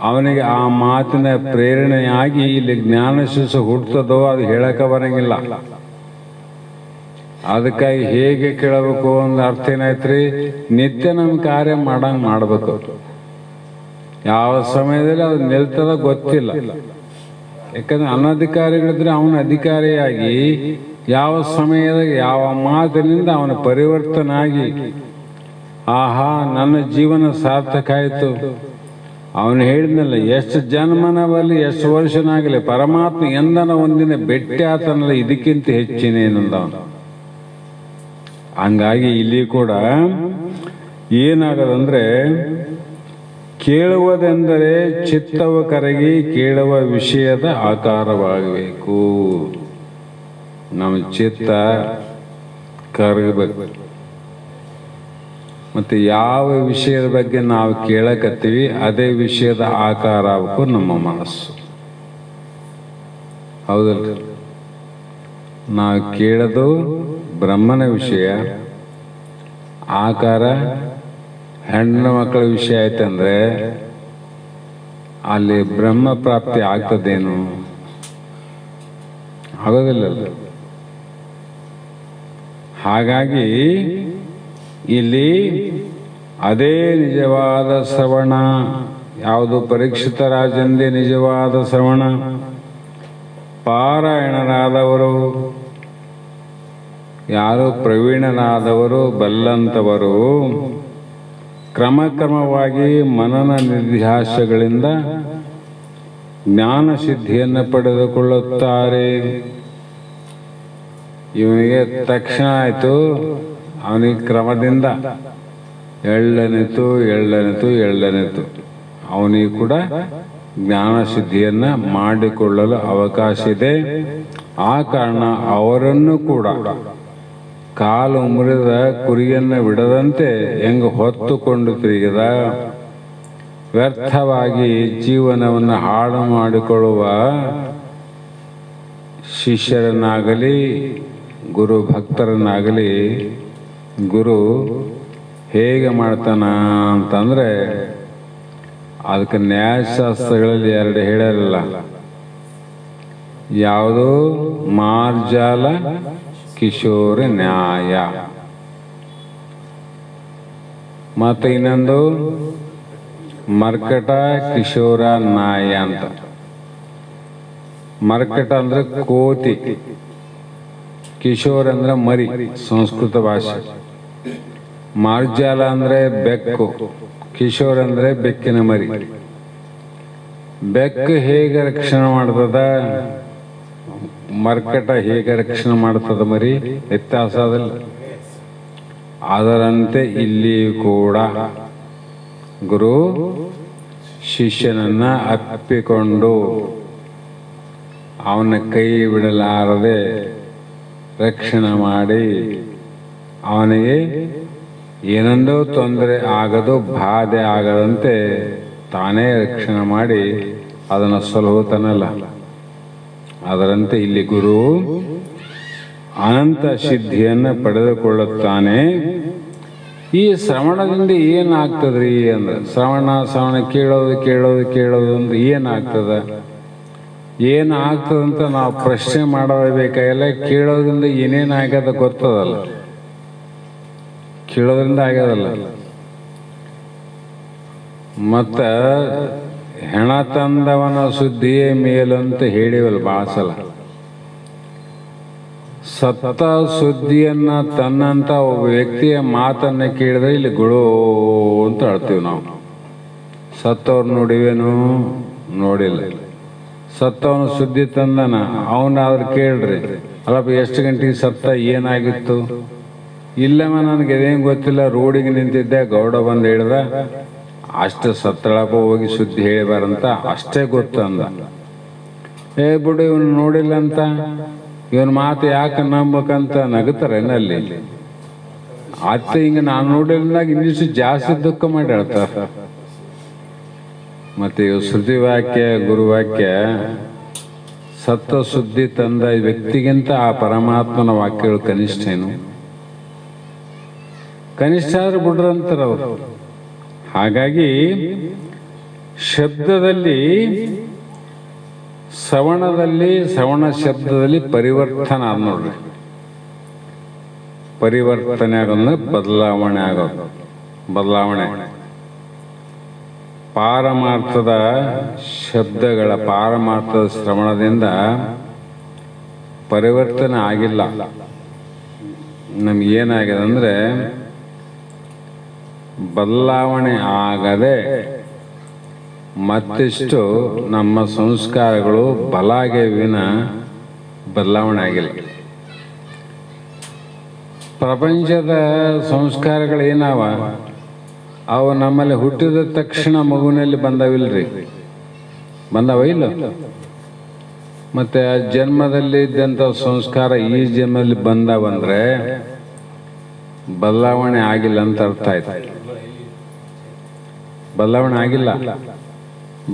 ಅವನಿಗೆ ಆ ಮಾತಿನ ಪ್ರೇರಣೆಯಾಗಿ ಇಲ್ಲಿ ಜ್ಞಾನ ಶಿಶು ಹುಟ್ಟುತ್ತದೋ ಅದು ಹೇಳಕ್ಕೆ ಬರಂಗಿಲ್ಲ. ಅದಕ್ಕಾಗಿ ಹೇಗೆ ಕೇಳಬೇಕು ಒಂದು ಅರ್ಥ ಏನಾಯ್ತ್ರಿ, ನಿತ್ಯ ನಮ್ಮ ಕಾರ್ಯ ಮಾಡಬೇಕು. ಯಾವ ಸಮಯದಲ್ಲಿ ಅದು ನಿಲ್ತದ ಗೊತ್ತಿಲ್ಲ. ಯಾಕಂದ್ರೆ ಅನಧಿಕಾರಿಗಳಿದ್ರೆ ಅವನ ಅಧಿಕಾರಿಯಾಗಿ ಯಾವ ಸಮಯದಾಗ ಯಾವ ಮಾತಿನಿಂದ ಅವನ ಪರಿವರ್ತನೆ ಆಗಿ ಆಹಾ ನನ್ನ ಜೀವನ ಸಾರ್ಥಕ ಆಯಿತು. ಅವನು ಹೇಳಿದ್ನಲ್ಲ, ಎಷ್ಟು ಜನ್ಮನವಲ್ಲಿ ಎಷ್ಟು ವರ್ಷನಾಗಲಿ ಪರಮಾತ್ಮ ಎಂದನ ಒಂದಿನ ಭೇಟಿ ಆತನಲ್ಲ, ಇದಕ್ಕಿಂತ ಹೆಚ್ಚಿನೇನಂದವನು. ಹಂಗಾಗಿ ಇಲ್ಲಿ ಕೂಡ ಏನಾಗದಂದ್ರೆ, ಕೇಳುವುದೆಂದರೆ ಚಿತ್ತವು ಕರಗಿ ಕೇಳುವ ವಿಷಯದ ಆಕಾರವಾಗಬೇಕು. ನಮ್ಮ ಚಿತ್ತ ಕರಗಬೇಕು. ಮತ್ತು ಯಾವ ವಿಷಯದ ಬಗ್ಗೆ ನಾವು ಕೇಳಕತ್ತೀವಿ ಅದೇ ವಿಷಯದ ಆಕಾರ ಆಗಬೇಕು ನಮ್ಮ ಮನಸ್ಸು. ಹೌದಲ್ರಿ? ನಾವು ಕೇಳೋದು ಬ್ರಹ್ಮನ ವಿಷಯ, ಆಕಾರ ಹೆಣ್ಣು ಮಕ್ಕಳ ವಿಷಯ ಆಯ್ತಂದ್ರೆ ಅಲ್ಲಿ ಬ್ರಹ್ಮ ಪ್ರಾಪ್ತಿ ಆಗ್ತದೇನು? ಆಗೋದಿಲ್ಲ. ಹಾಗಾಗಿ ಇಲ್ಲಿ ಅದೇ ನಿಜವಾದ ಶ್ರವಣ. ಯಾವುದು? ಪರೀಕ್ಷಿತ ರಾಜಂದೇ ನಿಜವಾದ ಶ್ರವಣ. ಪಾರಾಯಣರಾದವರು ಯಾರು ಪ್ರವೀಣರಾದವರು ಬಲ್ಲಂತವರು ಕ್ರಮಕ್ರಮವಾಗಿ ಮನನ ನಿಧ್ಯಾಸಗಳಿಂದ ಜ್ಞಾನ ಸಿದ್ಧಿಯನ್ನು ಪಡೆದುಕೊಳ್ಳುತ್ತಾರೆ. ಇವನಿಗೆ ತಕ್ಷಣ ಆಯಿತು, ಅವನಿಗೆ ಕ್ರಮದಿಂದ ಎಳ್ಳನಿತು ಅವನಿಗೆ ಕೂಡ ಜ್ಞಾನ ಸಿದ್ಧಿಯನ್ನು ಮಾಡಿಕೊಳ್ಳಲು ಅವಕಾಶ ಇದೆ. ಆ ಕಾರಣ ಅವರನ್ನು ಕೂಡ ಕಾಲು ಮುರಿದ ಕುರಿಯನ್ನು ಬಿಡದಂತೆ ಹೆಂಗೆ ಹೊತ್ತುಕೊಂಡು ತಿರುಗಿದ ವ್ಯರ್ಥವಾಗಿ ಜೀವನವನ್ನು ಹಾಳು ಮಾಡಿಕೊಳ್ಳುವ ಶಿಷ್ಯರನ್ನಾಗಲಿ ಗುರು ಭಕ್ತರನ್ನಾಗಲಿ ಗುರು ಹೇಗೆ ಮಾಡ್ತಾನ ಅಂತಂದ್ರೆ, ಅದಕ್ಕೆ ನ್ಯಾಯಶಾಸ್ತ್ರಗಳಲ್ಲಿ ಎರಡು ಹೇಳಿರಲ್ಲ. ಯಾವುದು? ಮಾರ್ಜಾಲ ಕಿಶೋರ ನ್ಯಾಯ, ಮತ್ತು ಇನ್ನೊಂದು ಮರ್ಕಟ ಕಿಶೋರ ನ್ಯಾಯ ಅಂತ. ಮರ್ಕಟ ಅಂದ್ರೆ ಕೋತಿ, ಕಿಶೋರ್ ಅಂದ್ರೆ ಮರಿ ಸಂಸ್ಕೃತ ಭಾಷೆ. ಮಾರ್ಜಾಲ ಅಂದ್ರೆ ಬೆಕ್ಕು, ಕಿಶೋರ್ ಅಂದ್ರೆ ಬೆಕ್ಕಿನ ಮರಿ. ಬೆಕ್ಕು ಹೇಗೆ ರಕ್ಷಣೆ ಮಾಡ್ತದ, ಮರ್ಕಟ ಹೇಗೆ ರಕ್ಷಣೆ ಮಾಡ್ತದ ಮರಿ? ವ್ಯತ್ಯಾಸ ಅದಲ್ಲ. ಅದರಂತೆ ಇಲ್ಲಿ ಕೂಡ ಗುರು ಶಿಷ್ಯನನ್ನ ಅಪ್ಪಿಕೊಂಡು ಅವನ ಕೈ ಬಿಡಲಾರದೆ ರಕ್ಷಣೆ ಮಾಡಿ ಅವನಿಗೆ ಏನೊಂದೋ ತೊಂದರೆ ಆಗದು, ಬಾಧೆ ಆಗದಂತೆ ತಾನೇ ರಕ್ಷಣೆ ಮಾಡಿ ಅದನ್ನು ಸಲಹುತ್ತಾನಲ್ಲ. ಅದರಂತೆ ಇಲ್ಲಿ ಗುರು ಅನಂತ ಸಿದ್ಧಿಯನ್ನು ಪಡೆದುಕೊಳ್ಳುತ್ತಾನೆ. ಈ ಶ್ರವಣದಿಂದ ಏನಾಗ್ತದ್ರಿ ಅಂದ್ರೆ, ಶ್ರವಣ ಕೇಳೋದು ಅಂದ್ರೆ ಏನಾಗ್ತದ ಏನಾಗ್ತದಂತ ನಾವು ಪ್ರಶ್ನೆ ಮಾಡಬೇಕಾಗಿಲ್ಲ. ಕೇಳೋದ್ರಿಂದ ಏನೇನಾಗ್ಯದ ಗೊತ್ತದಲ್ಲ, ಕೇಳೋದ್ರಿಂದ ಆಗ್ಯದಲ್ಲ. ಮತ್ತ ಹೆಣ ತಂದವನ ಸುದ್ದಿಯೇ ಮೇಲಂತ ಹೇಳಿವಲ್ಲ ಭಾಳ ಸಲ. ಸತ್ತ ಸುದ್ದಿಯನ್ನ ತನ್ನಂತ ಒಬ್ಬ ವ್ಯಕ್ತಿಯ ಮಾತನ್ನ ಕೇಳಿದ್ರೆ ಇಲ್ಲಿ ಗುಳು ಅಂತ ಅಳ್ತೀವಿ ನಾವು. ಸತ್ತವ್ರು ನೋಡಿವೇನು? ನೋಡಿಲ್ಲ. ಸತ್ತವನು ಸುದ್ದಿ ತಂದನ, ಅವನಾದ್ರೆ ಕೇಳ್ರಿ, ಅಲ್ಲಪ್ಪ ಎಷ್ಟು ಗಂಟೆಗೆ ಸತ್ತ, ಏನಾಗಿತ್ತು? ಇಲ್ಲಮ್ಮ ನನಗೆ ಅದೇನು ಗೊತ್ತಿಲ್ಲ, ರೋಡಿಗೆ ನಿಂತಿದ್ದೆ, ಗೌಡ ಬಂದು ಹೇಳ್ದ, ಅಷ್ಟು ಸತ್ತಳಪ್ಪ, ಹೋಗಿ ಸುದ್ದಿ ಹೇಳಿಬಾರಂತ ಅಷ್ಟೇ ಗೊತ್ತು ಅಂದ. ಬಿಡು ಇವನು ನೋಡಿಲ್ಲ ಅಂತ, ಇವನ್ ಮಾತು ಯಾಕೆ ನಂಬಕಂತ ನಗುತ್ತಾರೇನಲ್ಲಿ. ಅತ್ತೆ ಹಿಂಗೆ ನಾನು ನೋಡಿಲ್ದಾಗ ಇನ್ನಿಷ್ಟು ಜಾಸ್ತಿ ದುಃಖ ಮಾಡಿ ಹೇಳ್ತಾರೆ. ಮತ್ತೆ ಇವು ಶ್ರುತಿವಾಕ್ಯ ಗುರುವಾಕ್ಯ ಸತ್ತ ಸುದ್ದಿ ತಂದ ವ್ಯಕ್ತಿಗಿಂತ ಆ ಪರಮಾತ್ಮನ ವಾಕ್ಯಗಳು ಕನಿಷ್ಠ ಏನು? ಕನಿಷ್ಠ ಆದ್ರೂ ಬಿಡ್ರಂತಾರ ಅವರು. ಹಾಗಾಗಿ ಶಬ್ದದಲ್ಲಿ, ಶ್ರವಣ ಶಬ್ದದಲ್ಲಿ ಪರಿವರ್ತನೆ ಆದ ನೋಡ್ರಿ. ಪರಿವರ್ತನೆ ಆಗೋದ್ರೆ ಬದಲಾವಣೆ. ಪಾರಮಾರ್ಥದ ಶಬ್ದಗಳ ಪಾರಮಾರ್ಥದ ಶ್ರವಣದಿಂದ ಪರಿವರ್ತನೆ ಆಗಿಲ್ಲ. ನಮಗೇನಾಗಿದೆ ಅಂದ್ರೆ ಬದಲಾವಣೆ ಆಗದೆ ಮತ್ತಿಷ್ಟು ನಮ್ಮ ಸಂಸ್ಕಾರಗಳು ಬಲಾಗೆ ವಿನ ಬದಲಾವಣೆ ಆಗಿಲ್ಲ. ಪ್ರಪಂಚದ ಸಂಸ್ಕಾರಗಳೇನಾವ ಅವು ನಮ್ಮಲ್ಲಿ ಹುಟ್ಟಿದ ತಕ್ಷಣ ಮಗುವಿನಲ್ಲಿ ಬಂದವಿಲ್ರಿ, ಬಂದವ ಇಲ್ಲ. ಮತ್ತೆ ಆ ಜನ್ಮದಲ್ಲಿ ಇದ್ದಂಥ ಸಂಸ್ಕಾರ ಈ ಜನ್ಮದಲ್ಲಿ ಬಂದವಂದ್ರೆ ಬದಲಾವಣೆ ಆಗಿಲ್ಲ ಅಂತ ಅರ್ಥ ಆಯ್ತು. ಬದಲಾವಣೆ ಆಗಿಲ್ಲ.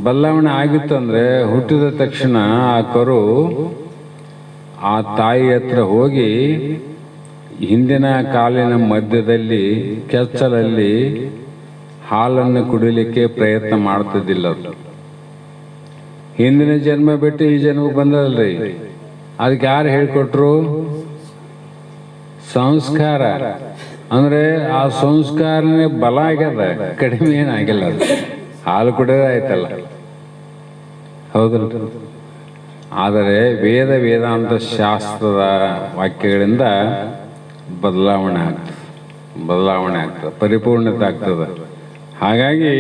ಬದಲಾವಣೆ ಆಗಿತ್ತಂದ್ರೆ ಹುಟ್ಟಿದ ತಕ್ಷಣ ಆ ಕರು ಆ ತಾಯಿ ಹತ್ರ ಹೋಗಿ ಹಿಂದಿನ ಕಾಲಿನ ಮಧ್ಯದಲ್ಲಿ ಕೆಚ್ಚಲಲ್ಲಿ ಹಾಲನ್ನು ಕುಡಿಲಿಕ್ಕೆ ಪ್ರಯತ್ನ ಮಾಡ್ತಿದ್ದಿಲ್ಲ. ಹಿಂದಿನ ಜನ್ಮ ಬಿಟ್ಟು ಈ ಜನ್ಮಕ್ಕೆ ಬಂದಲ್ರಿ. ಅದಕ್ಕೆ ಯಾರು ಹೇಳ್ಕೊಟ್ರು? ಸಂಸ್ಕಾರ. ಅಂದ್ರೆ ಆ ಸಂಸ್ಕಾರನೇ ಬಲ ಆಗ್ಯದ, ಕಡಿಮೆ ಏನಾಗಿಲ್ಲ. ಅದು ಹಾಲು ಕುಡಿಯೋದು ಆಯ್ತಲ್ಲ, ಹೌದಲ್ಲ. ಆದರೆ ವೇದಾಂತ ಶಾಸ್ತ್ರದ ವಾಕ್ಯಗಳಿಂದ ಬದಲಾವಣೆ ಆಗ್ತದೆ, ಪರಿಪೂರ್ಣತೆ ಆಗ್ತದೆ. ಹಾಗಾಗಿ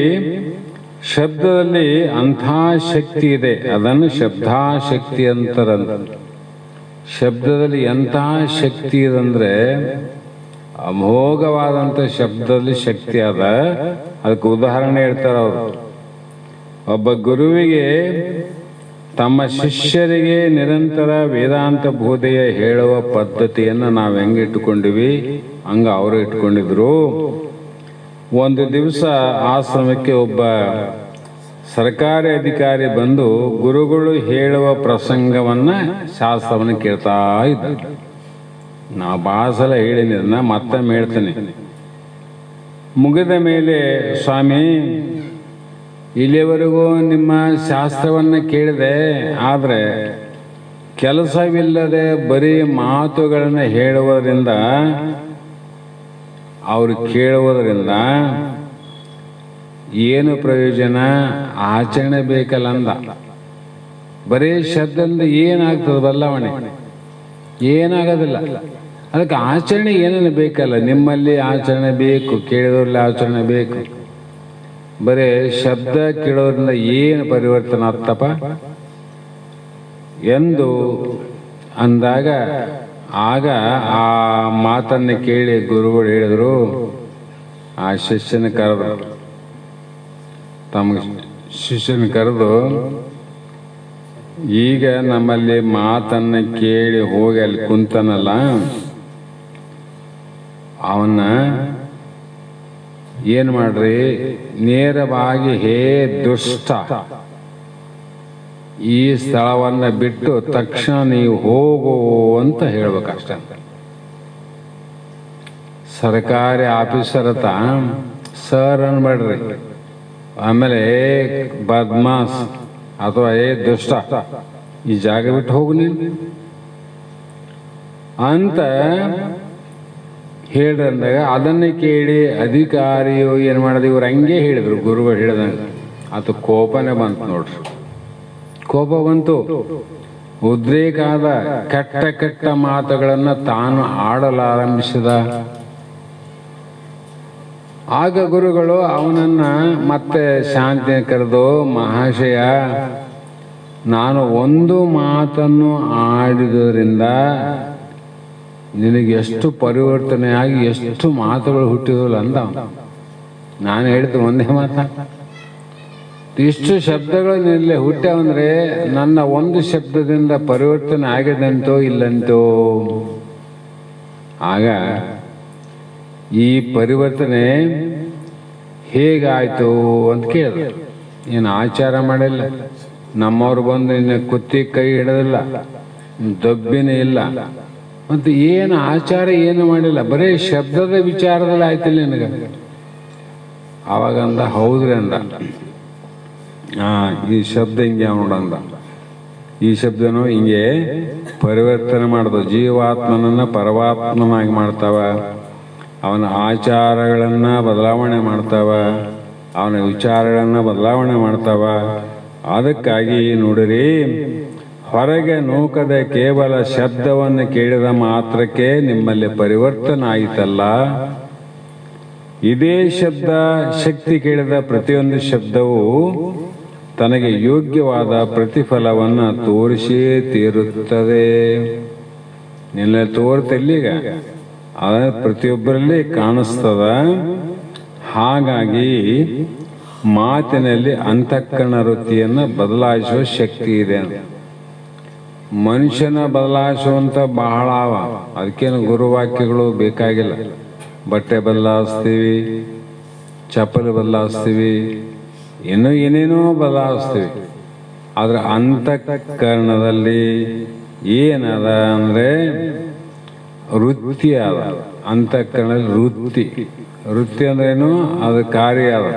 ಶಬ್ದದಲ್ಲಿ ಅಂಥ ಶಕ್ತಿ ಇದೆ, ಅದನ್ನು ಶಬ್ದಾಶಕ್ತಿ ಅಂತಾರಂತ. ಶಬ್ದದಲ್ಲಿ ಎಂಥ ಶಕ್ತಿ ಇದಂದ್ರೆ ಅಮೋಘವಾದಂಥ ಶಬ್ದದಲ್ಲಿ ಶಕ್ತಿ ಅದ. ಅದಕ್ಕೆ ಉದಾಹರಣೆ ಹೇಳ್ತಾರೆ ಅವರು. ಒಬ್ಬ ಗುರುವಿಗೆ ತಮ್ಮ ಶಿಷ್ಯರಿಗೆ ನಿರಂತರ ವೇದಾಂತ ಬೋಧೆಯ ಹೇಳುವ ಪದ್ಧತಿಯನ್ನು ನಾವು ಹೆಂಗೆ ಇಟ್ಟುಕೊಂಡಿವಿ ಹಂಗ ಅವರು ಇಟ್ಕೊಂಡಿದ್ರು. ಒಂದು ದಿವಸ ಆಶ್ರಮಕ್ಕೆ ಒಬ್ಬ ಸರ್ಕಾರಿ ಅಧಿಕಾರಿ ಬಂದು ಗುರುಗಳು ಹೇಳುವ ಪ್ರಸಂಗವನ್ನ ಶಾಸ್ತ್ರವನ್ನು ಕೇಳ್ತಾ ಇದ್ದ. ನಾ ಭಾಳ ಸಲ ಹೇಳಿನ, ಮತ್ತೊಮ್ಮೆ ಹೇಳ್ತೇನೆ. ಮುಗಿದ ಮೇಲೆ, ಸ್ವಾಮಿ ಇಲ್ಲಿವರೆಗೂ ನಿಮ್ಮ ಶಾಸ್ತ್ರವನ್ನು ಕೇಳಿದೆ, ಆದರೆ ಕೆಲಸವಿಲ್ಲದೆ ಬರೀ ಮಾತುಗಳನ್ನು ಹೇಳುವುದರಿಂದ, ಅವರು ಕೇಳುವುದರಿಂದ ಏನು ಪ್ರಯೋಜನ? ಆಚರಣೆ ಬೇಕಲ್ಲ ಅಂದ. ಬರೀ ಶಬ್ದದಿಂದ ಏನಾಗ್ತದೆ ಬದಲಾವಣೆ? ಏನಾಗೋದಿಲ್ಲ. ಅದಕ್ಕೆ ಆಚರಣೆ ಏನೇನು ಬೇಕಲ್ಲ. ನಿಮ್ಮಲ್ಲಿ ಆಚರಣೆ ಬೇಕು, ಕೇಳಿದವ್ರಲ್ಲಿ ಆಚರಣೆ ಬೇಕು. ಬರೀ ಶಬ್ದ ಕೇಳೋದ್ರಿಂದ ಏನು ಪರಿವರ್ತನೆ ಆಗ್ತಪ್ಪ ಎಂದು ಅಂದಾಗ, ಆಗ ಆ ಮಾತನ್ನು ಕೇಳಿ ಗುರುಗಳು ಹೇಳಿದ್ರು, ಆ ಶಿಷ್ಯನ ಕರೆದು, ತಮ್ಮ ಶಿಷ್ಯನ ಕರೆದು, ಈಗ ನಮ್ಮಲ್ಲಿ ಮಾತನ್ನು ಕೇಳಿ ಹೋಗಿ ಅಲ್ಲಿ ಕುಂತನಲ್ಲ, ಅವನ್ನ ಏನು ಮಾಡ್ರಿ, ನೇರವಾಗಿ ಹೇ ದುಷ್ಟ, ಈ ಸ್ಥಳವನ್ನು ಬಿಟ್ಟು ತಕ್ಷಣ ನೀವು ಹೋಗು ಅಂತ ಹೇಳ್ಬೇಕಷ್ಟೆ. ಸರ್ಕಾರಿ ಆಫೀಸರ್ ಹತ್ತ ಸರ್ ಅನ್ಬೇಡ್ರಿ. ಆಮೇಲೆ ಬದ್ಮಾಸ್ ಅಥವಾ ದುಷ್ಟ, ಈ ಜಾಗ ಬಿಟ್ಟು ಹೋಗು ನೀನು ಅಂತ ಹೇಳ್ರಂದಾಗ, ಅದನ್ನೇ ಕೇಳಿ ಅಧಿಕಾರಿಯು ಏನು ಮಾಡಿದ, ಇವ್ರು ಹಂಗೆ ಹೇಳಿದ್ರು ಗುರುಗಳು ಹೇಳ್ದಂಗೆ. ಅದು ಕೋಪನೇ ಬಂತು ನೋಡ್ರಿ. ಕೋಪ ಬಂತು. ಉದ್ರೇಕಾದ ಕೆಟ್ಟ ಕೆಟ್ಟ ಮಾತುಗಳನ್ನು ತಾನು ಆಡಲಾರಂಭಿಸಿದ. ಆಗ ಗುರುಗಳು ಅವನನ್ನ ಮತ್ತೆ ಶಾಂತಿ ಕರೆದು, ಮಹಾಶಯ, ನಾನು ಒಂದು ಮಾತನ್ನು ಆಡಿದ್ರಿಂದ ನಿನಗೆ ಎಷ್ಟು ಪರಿವರ್ತನೆಯಾಗಿ ಎಷ್ಟು ಮಾತುಗಳು ಹುಟ್ಟಿದವಲ್ಲ ಅಂದ. ನಾನು ಹೇಳಿದ್ದು ಒಂದೇ ಮಾತ, ಇಷ್ಟು ಶಬ್ದಗಳು ನಿನ್ನೆ ಹುಟ್ಟ್ಯಾವಂದ್ರೆ ನನ್ನ ಒಂದು ಶಬ್ದದಿಂದ ಪರಿವರ್ತನೆ ಆಗಿದಂತೋ ಇಲ್ಲಂತೋ. ಆಗ ಈ ಪರಿವರ್ತನೆ ಹೇಗಾಯ್ತು ಅಂತ ಕೇಳಿದ್ರು. ಏನು ಆಚಾರ ಮಾಡಿಲ್ಲ, ನಮ್ಮವ್ರು ಬಂದು ಇನ್ನು ಕುತ್ತಿ ಕೈ ಹಿಡದಿಲ್ಲ, ದೊಬ್ಬಿನೇ ಇಲ್ಲ, ಮತ್ತು ಏನು ಆಚಾರ ಏನು ಮಾಡಿಲ್ಲ, ಬರೀ ಶಬ್ದದ ವಿಚಾರದಲ್ಲಿ ಆಯ್ತಿಲ್ಲ ನಿನಗೆ. ಆವಾಗಂದ, ಹೌದ್ರಿ ಅಂದ. ಈ ಶಬ್ದ ಹಿಂಗೆ ನೋಡಂದ, ಈ ಶಬ್ದನೂ ಹಿಂಗೆ ಪರಿವರ್ತನೆ ಮಾಡೋದು, ಜೀವಾತ್ಮನನ್ನ ಪರಮಾತ್ಮನಾಗಿ ಮಾಡ್ತಾವ, ಅವನ ಆಚಾರಗಳನ್ನ ಬದಲಾವಣೆ ಮಾಡ್ತಾವ, ಅವನ ವಿಚಾರಗಳನ್ನ ಬದಲಾವಣೆ ಮಾಡ್ತಾವ. ಅದಕ್ಕಾಗಿ ನೋಡಿರಿ, ಹೊರಗೆ ನೂಕದ ಕೇವಲ ಶಬ್ದವನ್ನು ಕೇಳಿದ ಮಾತ್ರಕ್ಕೆ ನಿಮ್ಮಲ್ಲಿ ಪರಿವರ್ತನೆ ಆಯಿತಲ್ಲ. ಇದೇ ಶಬ್ದ ಶಕ್ತಿ ಕೇಳಿದ ಪ್ರತಿಯೊಂದು ಶಬ್ದವು ತನಗೆ ಯೋಗ್ಯವಾದ ಪ್ರತಿಫಲವನ್ನು ತೋರಿಸಿಯೇ ತೀರುತ್ತದೆ. ನಿನ್ನ ತೋರ್ತಲ್ಲೀಗ ಅದ ಪ್ರತಿಯೊಬ್ಬರಲ್ಲಿ ಕಾಣಿಸ್ತದ. ಹಾಗಾಗಿ ಮಾತಿನಲ್ಲಿ ಅಂತಃಕರಣ ವೃತ್ತಿಯನ್ನು ಬದಲಾಯಿಸುವ ಶಕ್ತಿ ಇದೆ. ಮನುಷ್ಯನ ಬದಲಾಯಿಸುವಂತ ಬಹಳ ಅವ, ಅದಕ್ಕೇನು ಗುರುವಾಕ್ಯಗಳು ಬೇಕಾಗಿಲ್ಲ. ಬಟ್ಟೆ ಬದಲಾಯಿಸ್ತೀವಿ, ಚಪ್ಪಲಿ ಬದಲಾಯಿಸ್ತೀವಿ, ಇನ್ನೂ ಏನೇನೋ ಬದಲಾಯಿಸ್ತೀವಿ. ಆದ್ರೆ ಅಂತಃಕರಣದಲ್ಲಿ ಏನದ ಅಂದ್ರೆ ವೃತ್ತಿ ಅದ. ಅಂತಃಕರಣದಲ್ಲಿ ವೃತ್ತಿ ಅಂದ್ರೇನು? ಅದು ಕಾರ್ಯ ಅದ.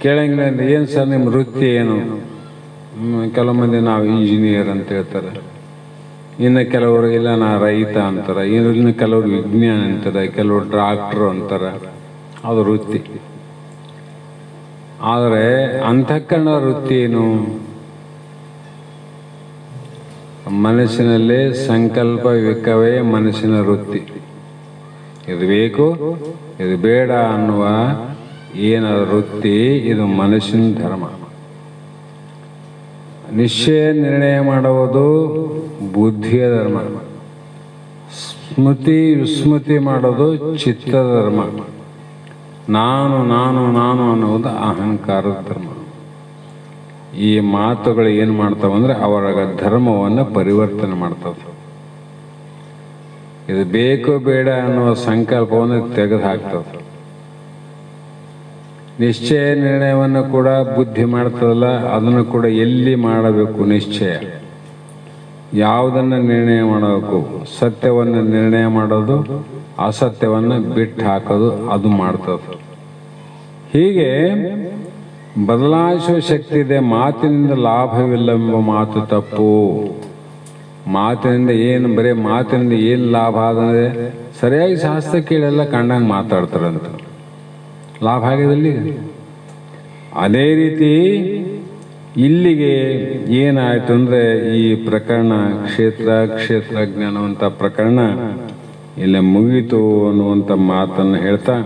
ಕೇಳಂಗಿಲ್ಲ, ಏನು ಸರ್ ನಿಮ್ಮ ವೃತ್ತಿ ಏನು? ಕೆಲವು ಮಂದಿ ನಾವು ಇಂಜಿನಿಯರ್ ಅಂತ ಹೇಳ್ತಾರೆ, ಇನ್ನು ಕೆಲವರು ಇಲ್ಲ ನಾ ರೈತ ಅಂತಾರೆ, ಇನ್ನು ಕೆಲವರು ವಿಜ್ಞಾನ ಅಂತಾರೆ, ಕೆಲವರು ಡಾಕ್ಟ್ರು ಅಂತಾರೆ. ಅದು ವೃತ್ತಿ. ಆದರೆ ಅಂತಃಕರಣ ವೃತ್ತಿ ಏನು? ಮನಸ್ಸಿನಲ್ಲಿ ಸಂಕಲ್ಪ ವಿಕವೇ ಮನಸ್ಸಿನ ವೃತ್ತಿ. ಇದು ಬೇಕು, ಇದು ಬೇಡ ಅನ್ನುವ ಏನ ವೃತ್ತಿ, ಇದು ಮನಸ್ಸಿನ ಧರ್ಮ. ನಿಶ್ಚಯ ನಿರ್ಣಯ ಮಾಡುವುದು ಬುದ್ಧಿಯ ಧರ್ಮ. ಸ್ಮೃತಿ ವಿಸ್ಮೃತಿ ಮಾಡೋದು ಚಿತ್ತದ ಧರ್ಮ. ನಾನು ನಾನು ನಾನು ಅನ್ನುವುದು ಅಹಂಕಾರದ ಧರ್ಮ. ಈ ಮಾತುಗಳು ಏನು ಮಾಡ್ತಾವಂದ್ರೆ ಅವರ ಧರ್ಮವನ್ನು ಪರಿವರ್ತನೆ ಮಾಡ್ತವೆ. ಇದು ಬೇಕು ಬೇಡ ಅನ್ನುವ ಸಂಕಲ್ಪವನ್ನು ತೆಗೆದು ಹಾಕ್ತದೆ. ನಿಶ್ಚಯ ನಿರ್ಣಯವನ್ನು ಕೂಡ ಬುದ್ಧಿ ಮಾಡ್ತದಲ್ಲ, ಅದನ್ನು ಕೂಡ ಎಲ್ಲಿ ಮಾಡಬೇಕು ನಿಶ್ಚಯ, ಯಾವುದನ್ನು ನಿರ್ಣಯ ಮಾಡಬೇಕು, ಸತ್ಯವನ್ನು ನಿರ್ಣಯ ಮಾಡೋದು, ಅಸತ್ಯವನ್ನು ಬಿಟ್ಟು ಹಾಕೋದು, ಅದು ಮಾಡ್ತದೆ. ಹೀಗೆ ಬದಲಾಯಿಸುವ ಶಕ್ತಿ ಇದೆ. ಮಾತಿನಿಂದ ಲಾಭವಿಲ್ಲವೆಂಬ ಮಾತು ತಪ್ಪು. ಮಾತಿನಿಂದ ಏನು, ಬರೀ ಮಾತಿನಿಂದ ಏನು ಲಾಭ ಆದಂದ್ರೆ ಸರಿಯಾಗಿ ಶಾಸ್ತ್ರ ಕೇಳೆಲ್ಲ ಕಂಡಂಗೆ ಮಾತಾಡ್ತಾರಂತ, ಲಾಭ ಆಗಿದಲ್ಲಿ. ಅದೇ ರೀತಿ ಇಲ್ಲಿಗೆ ಏನಾಯ್ತು ಅಂದ್ರೆ, ಈ ಪ್ರಕರಣ ಕ್ಷೇತ್ರಜ್ಞಾನವಂತ ಪ್ರಕರಣ ಇಲ್ಲಿ ಮುಗೀತು ಅನ್ನುವಂಥ ಮಾತನ್ನು ಹೇಳ್ತಾ,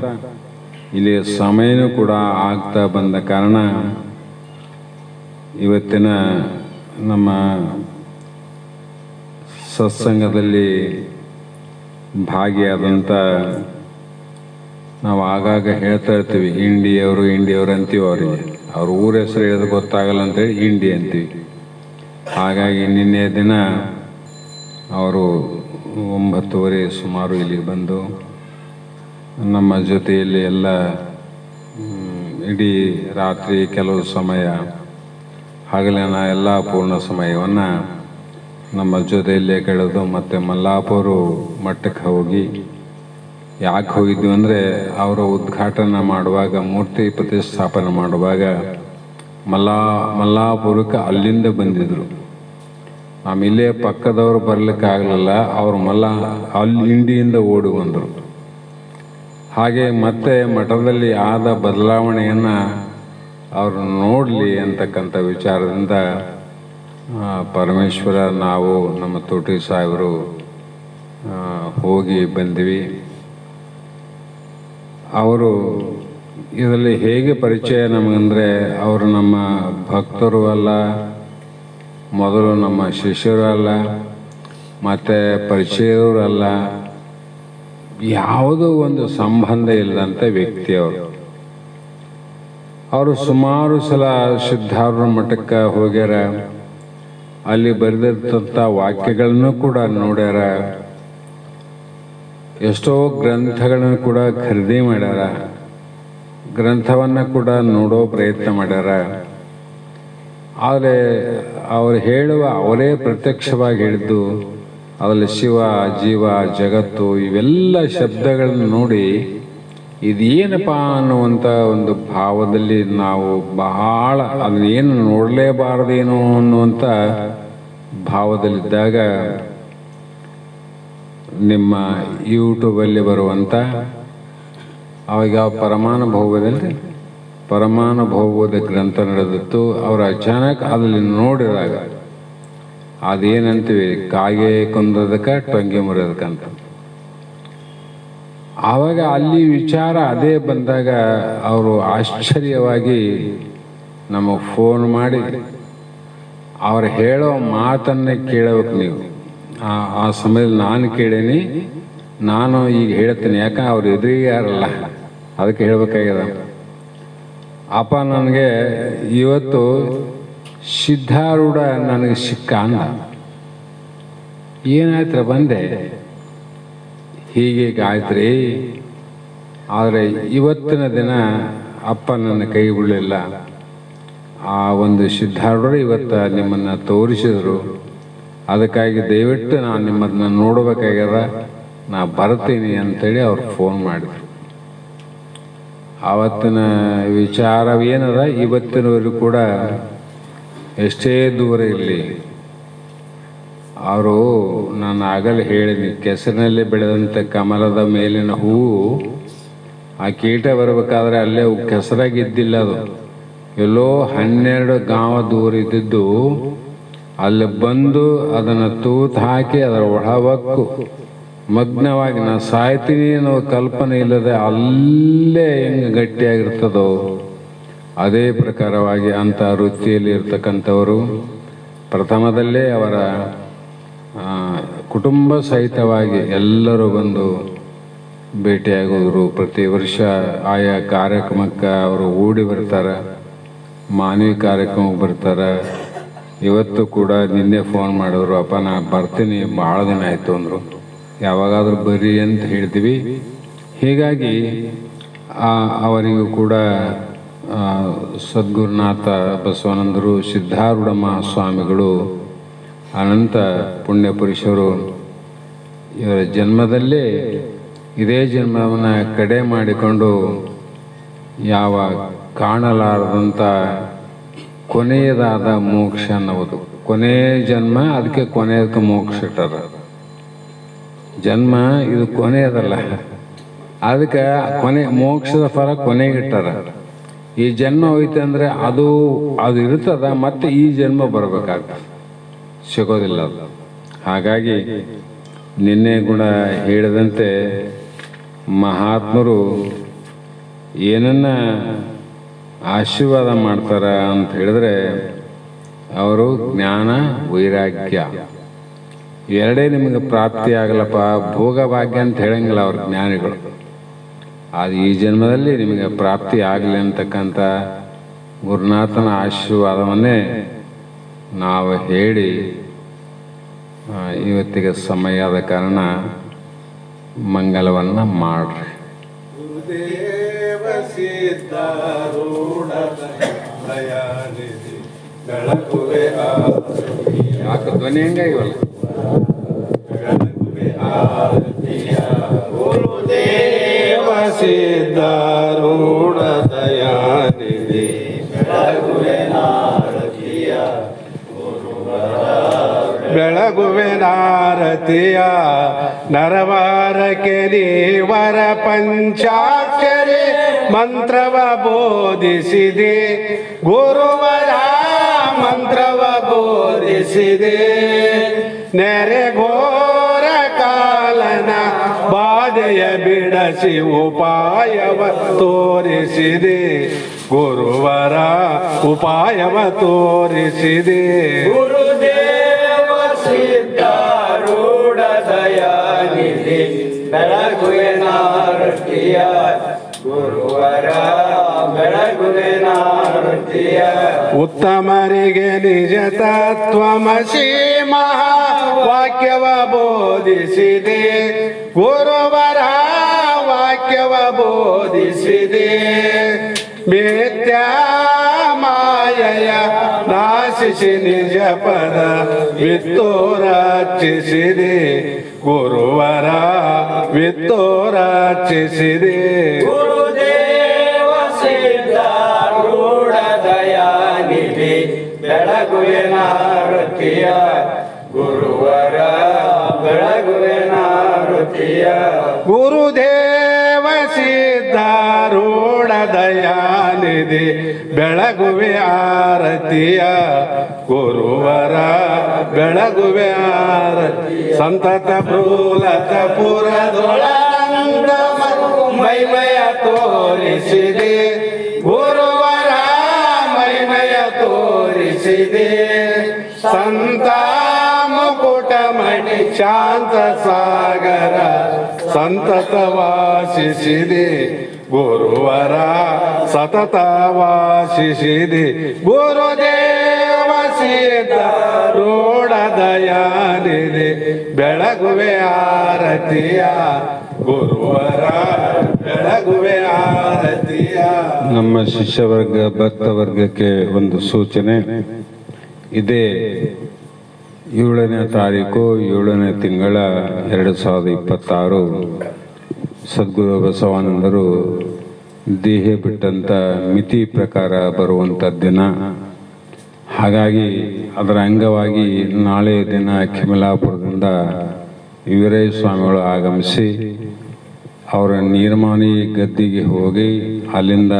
ಇಲ್ಲಿ ಸಮಯನೂ ಕೂಡ ಆಗ್ತಾ ಬಂದ ಕಾರಣ ಇವತ್ತಿನ ನಮ್ಮ ಸತ್ಸಂಗದಲ್ಲಿ ಭಾಗಿಯಾದಂಥ, ನಾವು ಆಗಾಗ ಹೇಳ್ತಾ ಇರ್ತೀವಿ ಇಂಡಿಯವರು ಅಂತೀವಿ. ಅವರಿಗೆ ಅವ್ರ ಊರ ಹೆಸರು ಹೇಳೋದು ಗೊತ್ತಾಗಲ್ಲ ಅಂತೇಳಿ ಇಂಡಿ ಅಂತೀವಿ. ಹಾಗಾಗಿ ನಿನ್ನೆ ದಿನ ಅವರು 9:30 ಸುಮಾರು ಇಲ್ಲಿಗೆ ಬಂದು ನಮ್ಮ ಜೊತೆಯಲ್ಲಿ ಎಲ್ಲ ಇಡೀ ರಾತ್ರಿ ಕೆಲವು ಸಮಯ, ಹಗಲಿನ ಎಲ್ಲ ಪೂರ್ಣ ಸಮಯವನ್ನು ನಮ್ಮ ಜೊತೆಯಲ್ಲೇ ಕಳೆದು ಮತ್ತೆ ಮಲ್ಲಾಪುರ ಮಠಕ್ಕೆ ಹೋಗಿ, ಯಾಕೆ ಹೋಗಿದ್ವಿ ಅಂದರೆ ಅವರ ಉದ್ಘಾಟನೆ ಮಾಡುವಾಗ, ಮೂರ್ತಿ ಪ್ರತಿಷ್ಠಾಪನೆ ಮಾಡುವಾಗ ಮಲ್ಲಾಪುರಕ್ಕೆ ಅಲ್ಲಿಂದ ಬಂದಿದ್ರು. ಆಮೇಲೆ ಪಕ್ಕದವರು ಬರಲಿಕ್ಕಾಗಲಿಲ್ಲ, ಅವರು ಅಲ್ಲಿ ಇಂಡಿಯಿಂದ ಓಡಿ ಬಂದರು. ಹಾಗೆ ಮತ್ತೆ ಮಠದಲ್ಲಿ ಆದ ಬದಲಾವಣೆಯನ್ನು ಅವರು ನೋಡಲಿ ಅಂತಕ್ಕಂಥ ವಿಚಾರದಿಂದ ಪರಮೇಶ್ವರ, ನಾವು ನಮ್ಮ ತೋಟಿ ಸಾಹೇಬರು ಹೋಗಿ ಬಂದ್ವಿ. ಅವರು ಇದರಲ್ಲಿ ಹೇಗೆ ಪರಿಚಯ ನಮಗಂದರೆ, ಅವರು ನಮ್ಮ ಭಕ್ತರು ಅಲ್ಲ, ಮೊದಲು ನಮ್ಮ ಶಿಷ್ಯರು ಅಲ್ಲ, ಮತ್ತು ಪರಿಚಯದವರು ಅಲ್ಲ, ಯಾವುದೋ ಒಂದು ಸಂಬಂಧ ಇಲ್ಲದಂಥ ವ್ಯಕ್ತಿಯವರು. ಅವರು ಸುಮಾರು ಸಲ ಸಿದ್ಧಾರೂಢ ಮಠಕ್ಕೆ ಹೋಗ್ಯಾರ, ಅಲ್ಲಿ ಬರೆದಿರ್ತಂಥ ವಾಕ್ಯಗಳನ್ನು ಕೂಡ ನೋಡ್ಯಾರ, ಎಷ್ಟೋ ಗ್ರಂಥಗಳನ್ನು ಕೂಡ ಖರೀದಿ ಮಾಡ್ಯಾರ, ಗ್ರಂಥವನ್ನು ಕೂಡ ನೋಡೋ ಪ್ರಯತ್ನ ಮಾಡ್ಯಾರ. ಆದರೆ ಅವರು ಹೇಳುವ ಅವರೇ ಪ್ರತ್ಯಕ್ಷವಾಗಿ ಹೇಳಿದ್ದು ಅದರಲ್ಲಿ ಶಿವ, ಜೀವ, ಜಗತ್ತು ಇವೆಲ್ಲ ಶಬ್ದಗಳನ್ನು ನೋಡಿ ಇದೇನಪ್ಪ ಅನ್ನುವಂಥ ಒಂದು ಭಾವದಲ್ಲಿ ನಾವು ಬಹಳ ಅದನ್ನೇನು ನೋಡಲೇಬಾರದೇನೋ ಅನ್ನುವಂಥ ಭಾವದಲ್ಲಿದ್ದಾಗ ನಿಮ್ಮ ಯೂಟ್ಯೂಬಲ್ಲಿ ಬರುವಂಥ ಅವಾಗ ಪರಮಾನುಭವದ ಗ್ರಂಥ ನಡೆದಿತ್ತು. ಅವರು ಅಚಾನಕ್ ಅದರಲ್ಲಿ ನೋಡಿದಾಗ ಅದೇನಂತೀವಿ, ಕಾಗೆ ಕೊಂದದಕ್ಕೆ ಟೊಂಗೆ ಮುರಿಯೋದಕ್ಕಂತ. ಆವಾಗ ಅಲ್ಲಿ ವಿಚಾರ ಅದೇ ಬಂದಾಗ ಅವರು ಆಶ್ಚರ್ಯವಾಗಿ ನಮಗೆ ಫೋನ್ ಮಾಡಿ ಅವ್ರು ಹೇಳೋ ಮಾತನ್ನೇ ಕೇಳಬೇಕು ನೀವು. ಆ ಸಮಯದಲ್ಲಿ ನಾನು ಕೇಳೀನಿ, ನಾನು ಈಗ ಹೇಳ್ತೀನಿ, ಯಾಕಂದ್ರೆ ಅವ್ರು ಎದುರಿಗೆ ಯಾರಲ್ಲ, ಅದಕ್ಕೆ ಹೇಳ್ಬೇಕಾಗ್ಯದ. ಅಪ್ಪ, ನನಗೆ ಇವತ್ತು ಸಿದ್ಧಾರೂಢ ನನಗೆ ಸಿಕ್ಕ ಅಂದ. ಏನಾಯ್ತು ಬಂದೆ, ಹೀಗೆ ಆಯ್ತ್ರಿ, ಆದರೆ ಇವತ್ತಿನ ದಿನ ಅಪ್ಪ ನನ್ನ ಕೈ ಬಿಡಲಿಲ್ಲ. ಆ ಒಂದು ಸಿದ್ಧಾರೂಢರು ಇವತ್ತು ನಿಮ್ಮನ್ನು ತೋರಿಸಿದರು, ಅದಕ್ಕಾಗಿ ದಯವಿಟ್ಟು ನಾನು ನಿಮ್ಮನ್ನ ನೋಡಬೇಕಾಗ್ಯದ, ನಾ ಬರ್ತೀನಿ ಅಂತೇಳಿ ಅವ್ರು ಫೋನ್ ಮಾಡಿದ್ರು. ಆವತ್ತಿನ ವಿಚಾರವೇನದ ಇವತ್ತಿನವರೆಗೂ ಕೂಡ ಎಷ್ಟೇ ದೂರ ಇರಲಿ, ಅವರು ನಾನು ಆಗಲೇ ಹೇಳಿದ್ನಿ, ಕೆಸರಿನಲ್ಲಿ ಬೆಳೆದಂಥ ಕಮಲದ ಮೇಲಿನ ಹೂವು ಆ ಕೀಟ ಬರಬೇಕಾದ್ರೆ ಅಲ್ಲೇ ಕೆಸರಾಗಿದ್ದಿಲ್ಲ, ಅದು ಎಲ್ಲೋ 12 ಗಾಂವ ದೂರ ಇದ್ದಿದ್ದು ಅಲ್ಲಿ ಬಂದು ಅದನ್ನು ತೂತು ಹಾಕಿ ಅದರ ಒಳವಕ್ಕು ಮಗ್ನವಾಗಿ ನಾ ಸಾಯ್ತೀನಿ ಅನ್ನೋ ಕಲ್ಪನೆ ಇಲ್ಲದೆ ಅಲ್ಲೇ ಹೆಂಗೆ ಗಟ್ಟಿಯಾಗಿರ್ತದೋ ಅದೇ ಪ್ರಕಾರವಾಗಿ ಅಂಥ ವೃತ್ತಿಯಲ್ಲಿ ಇರ್ತಕ್ಕಂಥವರು ಪ್ರಥಮದಲ್ಲೇ ಅವರ ಕುಟುಂಬ ಸಹಿತವಾಗಿ ಎಲ್ಲರೂ ಬಂದು ಭೇಟಿಯಾಗೋದ್ರು. ಪ್ರತಿ ವರ್ಷ ಆಯಾ ಕಾರ್ಯಕ್ರಮಕ್ಕೆ ಅವರು ಓಡಿ ಬರ್ತಾರೆ, ಮಾನವಿ ಕಾರ್ಯಕ್ರಮಕ್ಕೆ ಬರ್ತಾರೆ. ಇವತ್ತು ಕೂಡ ನಿನ್ನೆ ಫೋನ್ ಮಾಡಿದ್ರು, ಅಪ್ಪ ನಾ ಬರ್ತೀನಿ, ಭಾಳ ದಿನ ಆಯಿತು ಅಂದರು. ಯಾವಾಗಾದರೂ ಬರ್ರಿ ಅಂತ ಹೇಳ್ತೀವಿ. ಹೀಗಾಗಿ ಅವರಿಗೂ ಕೂಡ ಸದ್ಗುರುನಾಥ ಬಸವಾನಂದರು, ಸಿದ್ಧಾರೂಢ ಮಹಾಸ್ವಾಮಿಗಳು, ಅನಂತ ಪುಣ್ಯ ಪುರುಷರು ಇವರ ಜನ್ಮದಲ್ಲೇ ಇದೇ ಜನ್ಮವನ್ನು ಕಡೆ ಮಾಡಿಕೊಂಡು ಯಾವ ಕಾಣಲಾರದಂಥ ಕೊನೆಯದಾದ ಮೋಕ್ಷ ಅನ್ನೋದು ಕೊನೆಯ ಜನ್ಮ, ಅದಕ್ಕೆ ಕೊನೆಯದಕ್ಕೆ ಮೋಕ್ಷ ಇಟ್ಟಾರ. ಜನ್ಮ ಇದು ಕೊನೆಯದಲ್ಲ, ಅದಕ್ಕೆ ಮೋಕ್ಷದ ಫಲ ಕೊನೆಗಿಟ್ಟಾರ. ಈ ಜನ್ಮ ಹೋಯ್ತು ಅಂದರೆ ಅದು ಇರ್ತದ, ಮತ್ತೆ ಈ ಜನ್ಮ ಬರಬೇಕಾಗ್ತದೆ, ಸಿಗೋದಿಲ್ಲ ಅದು. ಹಾಗಾಗಿ ನಿನ್ನೆ ಕೂಡ ಹೇಳಿದಂತೆ ಮಹಾತ್ಮರು ಏನನ್ನ ಆಶೀರ್ವಾದ ಮಾಡ್ತಾರ ಅಂತ ಹೇಳಿದ್ರೆ ಅವರು ಜ್ಞಾನ, ವೈರಾಗ್ಯ ಎರಡೇ ನಿಮಗೆ ಪ್ರಾಪ್ತಿ ಆಗಲ್ಲಪ್ಪ, ಭೋಗಭಾಗ್ಯ ಅಂತ ಹೇಳಂಗಿಲ್ಲ ಅವ್ರ ಜ್ಞಾನಿಗಳು. ಅದು ಈ ಜನ್ಮದಲ್ಲಿ ನಿಮಗೆ ಪ್ರಾಪ್ತಿ ಆಗಲಿ ಅಂತಕ್ಕಂಥ ಗುರುನಾಥನ ಆಶೀರ್ವಾದವನ್ನೇ ನಾವು ಹೇಳಿ ಇವತ್ತಿಗೆ ಸಮಯ ಆದ ಕಾರಣ ಮಂಗಲವನ್ನು ಮಾಡ್ರಿ. ಯಾಕೆ ಧ್ವನಿ ಹೆಂಗಾಗಿವಲ್ಲ? ಗುರುದೇವ ಸಿದ್ಧಾರೂಢ ದಯಾನಿಧಿ ಬೆಳಗುವೆನಾರತಿಯ ನರವಾರಕ್ಕೆ ನೀವರ ಪಂಚಾಕ್ಷರಿ ಮಂತ್ರವ ಬೋಧಿಸಿದೆ, ಗುರುವರ ಮಂತ್ರವ ಬೋಧಿ ತೋರಿಸಿದೆ ನೆರೆ ಘೋರ ಕಾಲನ ಬಾಧೆಯ ಬಿಡಸಿ ಉಪಾಯವ ತೋರಿಸಿದೆ ಗುರುವರ ಉಪಾಯವ ತೋರಿಸಿದೆ ಗುರುದೇವ ಸಿದ್ಧಾರೂಢ ದಯಾನಿಧಿ ಬೆಳಗುವೆನಾರತಿಯ ಗುರುವರ ಬೆಳಗುವೆನಾರತಿಯ ಉತ್ತಮರಿಗೆ ನಿಜ ತತ್ವಮಸಿ ಮಹಾವಾಕ್ಯವ ಬೋಧಿಸಿದೆ ಗುರುವರ ವಾಕ್ಯವ ಬೋಧಿಸಿದೆ ಮಿಥ್ಯಾ ಮಾಯೆಯ ನಾಶಿಸಿ ನಿಜ ಪದ ವಿತ್ತೋರಚಿಸಿದೆ ಗುರುವರ ವಿತ್ತೋರಚಿಸಿದೆ ಗುರುದೇವ ಸಿದ್ಧಾರೂಢ ದಯಾನಿಧಿ ಬೆಳಗುವೆನಾರತಿಯ ಗುರುವರ ಬೆಳಗುವೆನಾರತಿಯ ಗುರುದೇವ ಸಿದ್ಧಾರೂಢ ದಯಾನಿಧಿ ಬೆಳಗುವೆ ಆರತಿಯ ಗುರುವರ ಬೆಳಗುವೆ ಆರತಿ ಸಂತತ ಭ್ರೂಲತ ಪುರದೊಳಂದ ಮೈಮಯ ತೋರಿಸಿದೆ ಗುರುವರ ಮೈಮಯ ತೋರಿಸಿದೆ ಸಂತ ಮುಕುಟ ಮಣಿ ಶಾಂತ ಸಾಗರ ಸಂತತ ವಾಸಿಸಿದೆ ಗುರುವರ ಸತತ ವಾಸಿಸಿದೆ ಗುರುದೇವ ಸಿದ್ಧಾರೂಢ ದಯಾನಿಧಿ ಬೆಳಗುವೆ ಆರತಿಯ ಗುರುವರ ಬೆಳಗುವೆ ಆರತಿಯ. ನಮ್ಮ ಶಿಷ್ಯವರ್ಗ ಭಕ್ತವರ್ಗಕ್ಕೆ ಒಂದು ಸೂಚನೆ. ಇದೇ 7ನೇ ತಾರೀಕು 7ನೇ ತಿಂಗಳ 2026 ಸದ್ಗುರು ಬಸವಾನಂದರು ದೇಹ ಬಿಟ್ಟಂಥ ಮಿತಿ ಪ್ರಕಾರ ಬರುವಂಥ ದಿನ. ಹಾಗಾಗಿ ಅದರ ಅಂಗವಾಗಿ ನಾಳೆ ದಿನ ಕಿಮಲಾಪುರದಿಂದ ವೀರಯ್ಯ ಸ್ವಾಮಿಗಳು ಆಗಮಿಸಿ ಅವರ ನಿರ್ಮಾಣಿ ಗದ್ದಿಗೆ ಹೋಗಿ ಅಲ್ಲಿಂದ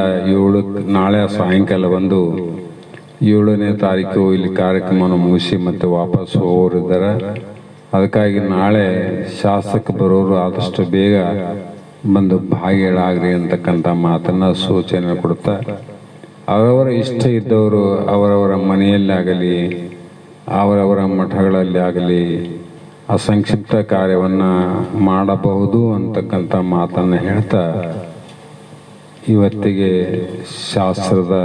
ನಾಳೆ ಸಾಯಂಕಾಲ ಬಂದು 7ನೇ ತಾರೀಕು ಇಲ್ಲಿ ಕಾರ್ಯಕ್ರಮವನ್ನು ಮುಗಿಸಿ ಮತ್ತೆ ವಾಪಸ್ ಹೋಗೋರಿದ್ದಾರೆ. ಅದಕ್ಕಾಗಿ ನಾಳೆ ಶಾಸಕ ಬರೋರು ಆದಷ್ಟು ಬೇಗ ಬಂದು ಭಾಗಿಗಳಾಗ್ರಿ ಅಂತಕ್ಕಂಥ ಮಾತನ್ನು ಸೂಚನೆ ಕೊಡುತ್ತಾ ಅವರವರ ಇಷ್ಟ ಇದ್ದವರು ಅವರವರ ಮನೆಯಲ್ಲಾಗಲಿ ಅವರವರ ಮಠಗಳಲ್ಲಿ ಆಗಲಿ ಅಸಂಕ್ಷಿಪ್ತ ಕಾರ್ಯವನ್ನು ಮಾಡಬಹುದು ಅಂತಕ್ಕಂಥ ಮಾತನ್ನು ಹೇಳ್ತಾ ಇವತ್ತಿಗೆ ಶಾಸ್ತ್ರದ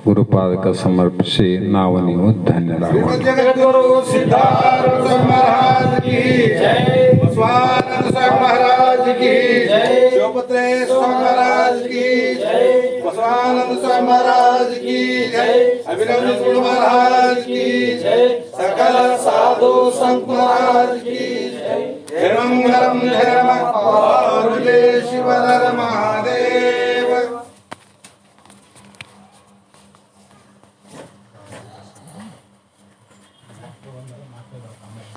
ಗುರುಪಾದಕ ಸಮರ್ಪಿಸಿ ನಾವು ನೀವು ಧನ್ಯರಾಗೋಣ. ಜಗದ್ಗುರು ಸಿದ್ಧಾರೂಢ ಮಹಾರಾಜ ಕಿ ಜೈ, ಬಸವಾನಂದ ಸ್ವಾಮಿ ಮಹಾರಾಜ ಕಿ ಜೈ, ಶಿವಪುತ್ರೇಶ್ವರ ಮಹಾರಾಜ ಕಿ ಜೈ, ಬಸವಾನಂದ ಸ್ವಾಮಿ ಮಹಾರಾಜ ಕಿ ಜೈ, ಅಭಿನಂದನ ಮಹಾರಾಜ ಕಿ ಜೈ, ಸಕಲ ಸಾಧು ಸಂತ ಮಹಾರಾಜ ಕಿ ಜೈ. ಧರ್ಮಂ ಧರ್ಮ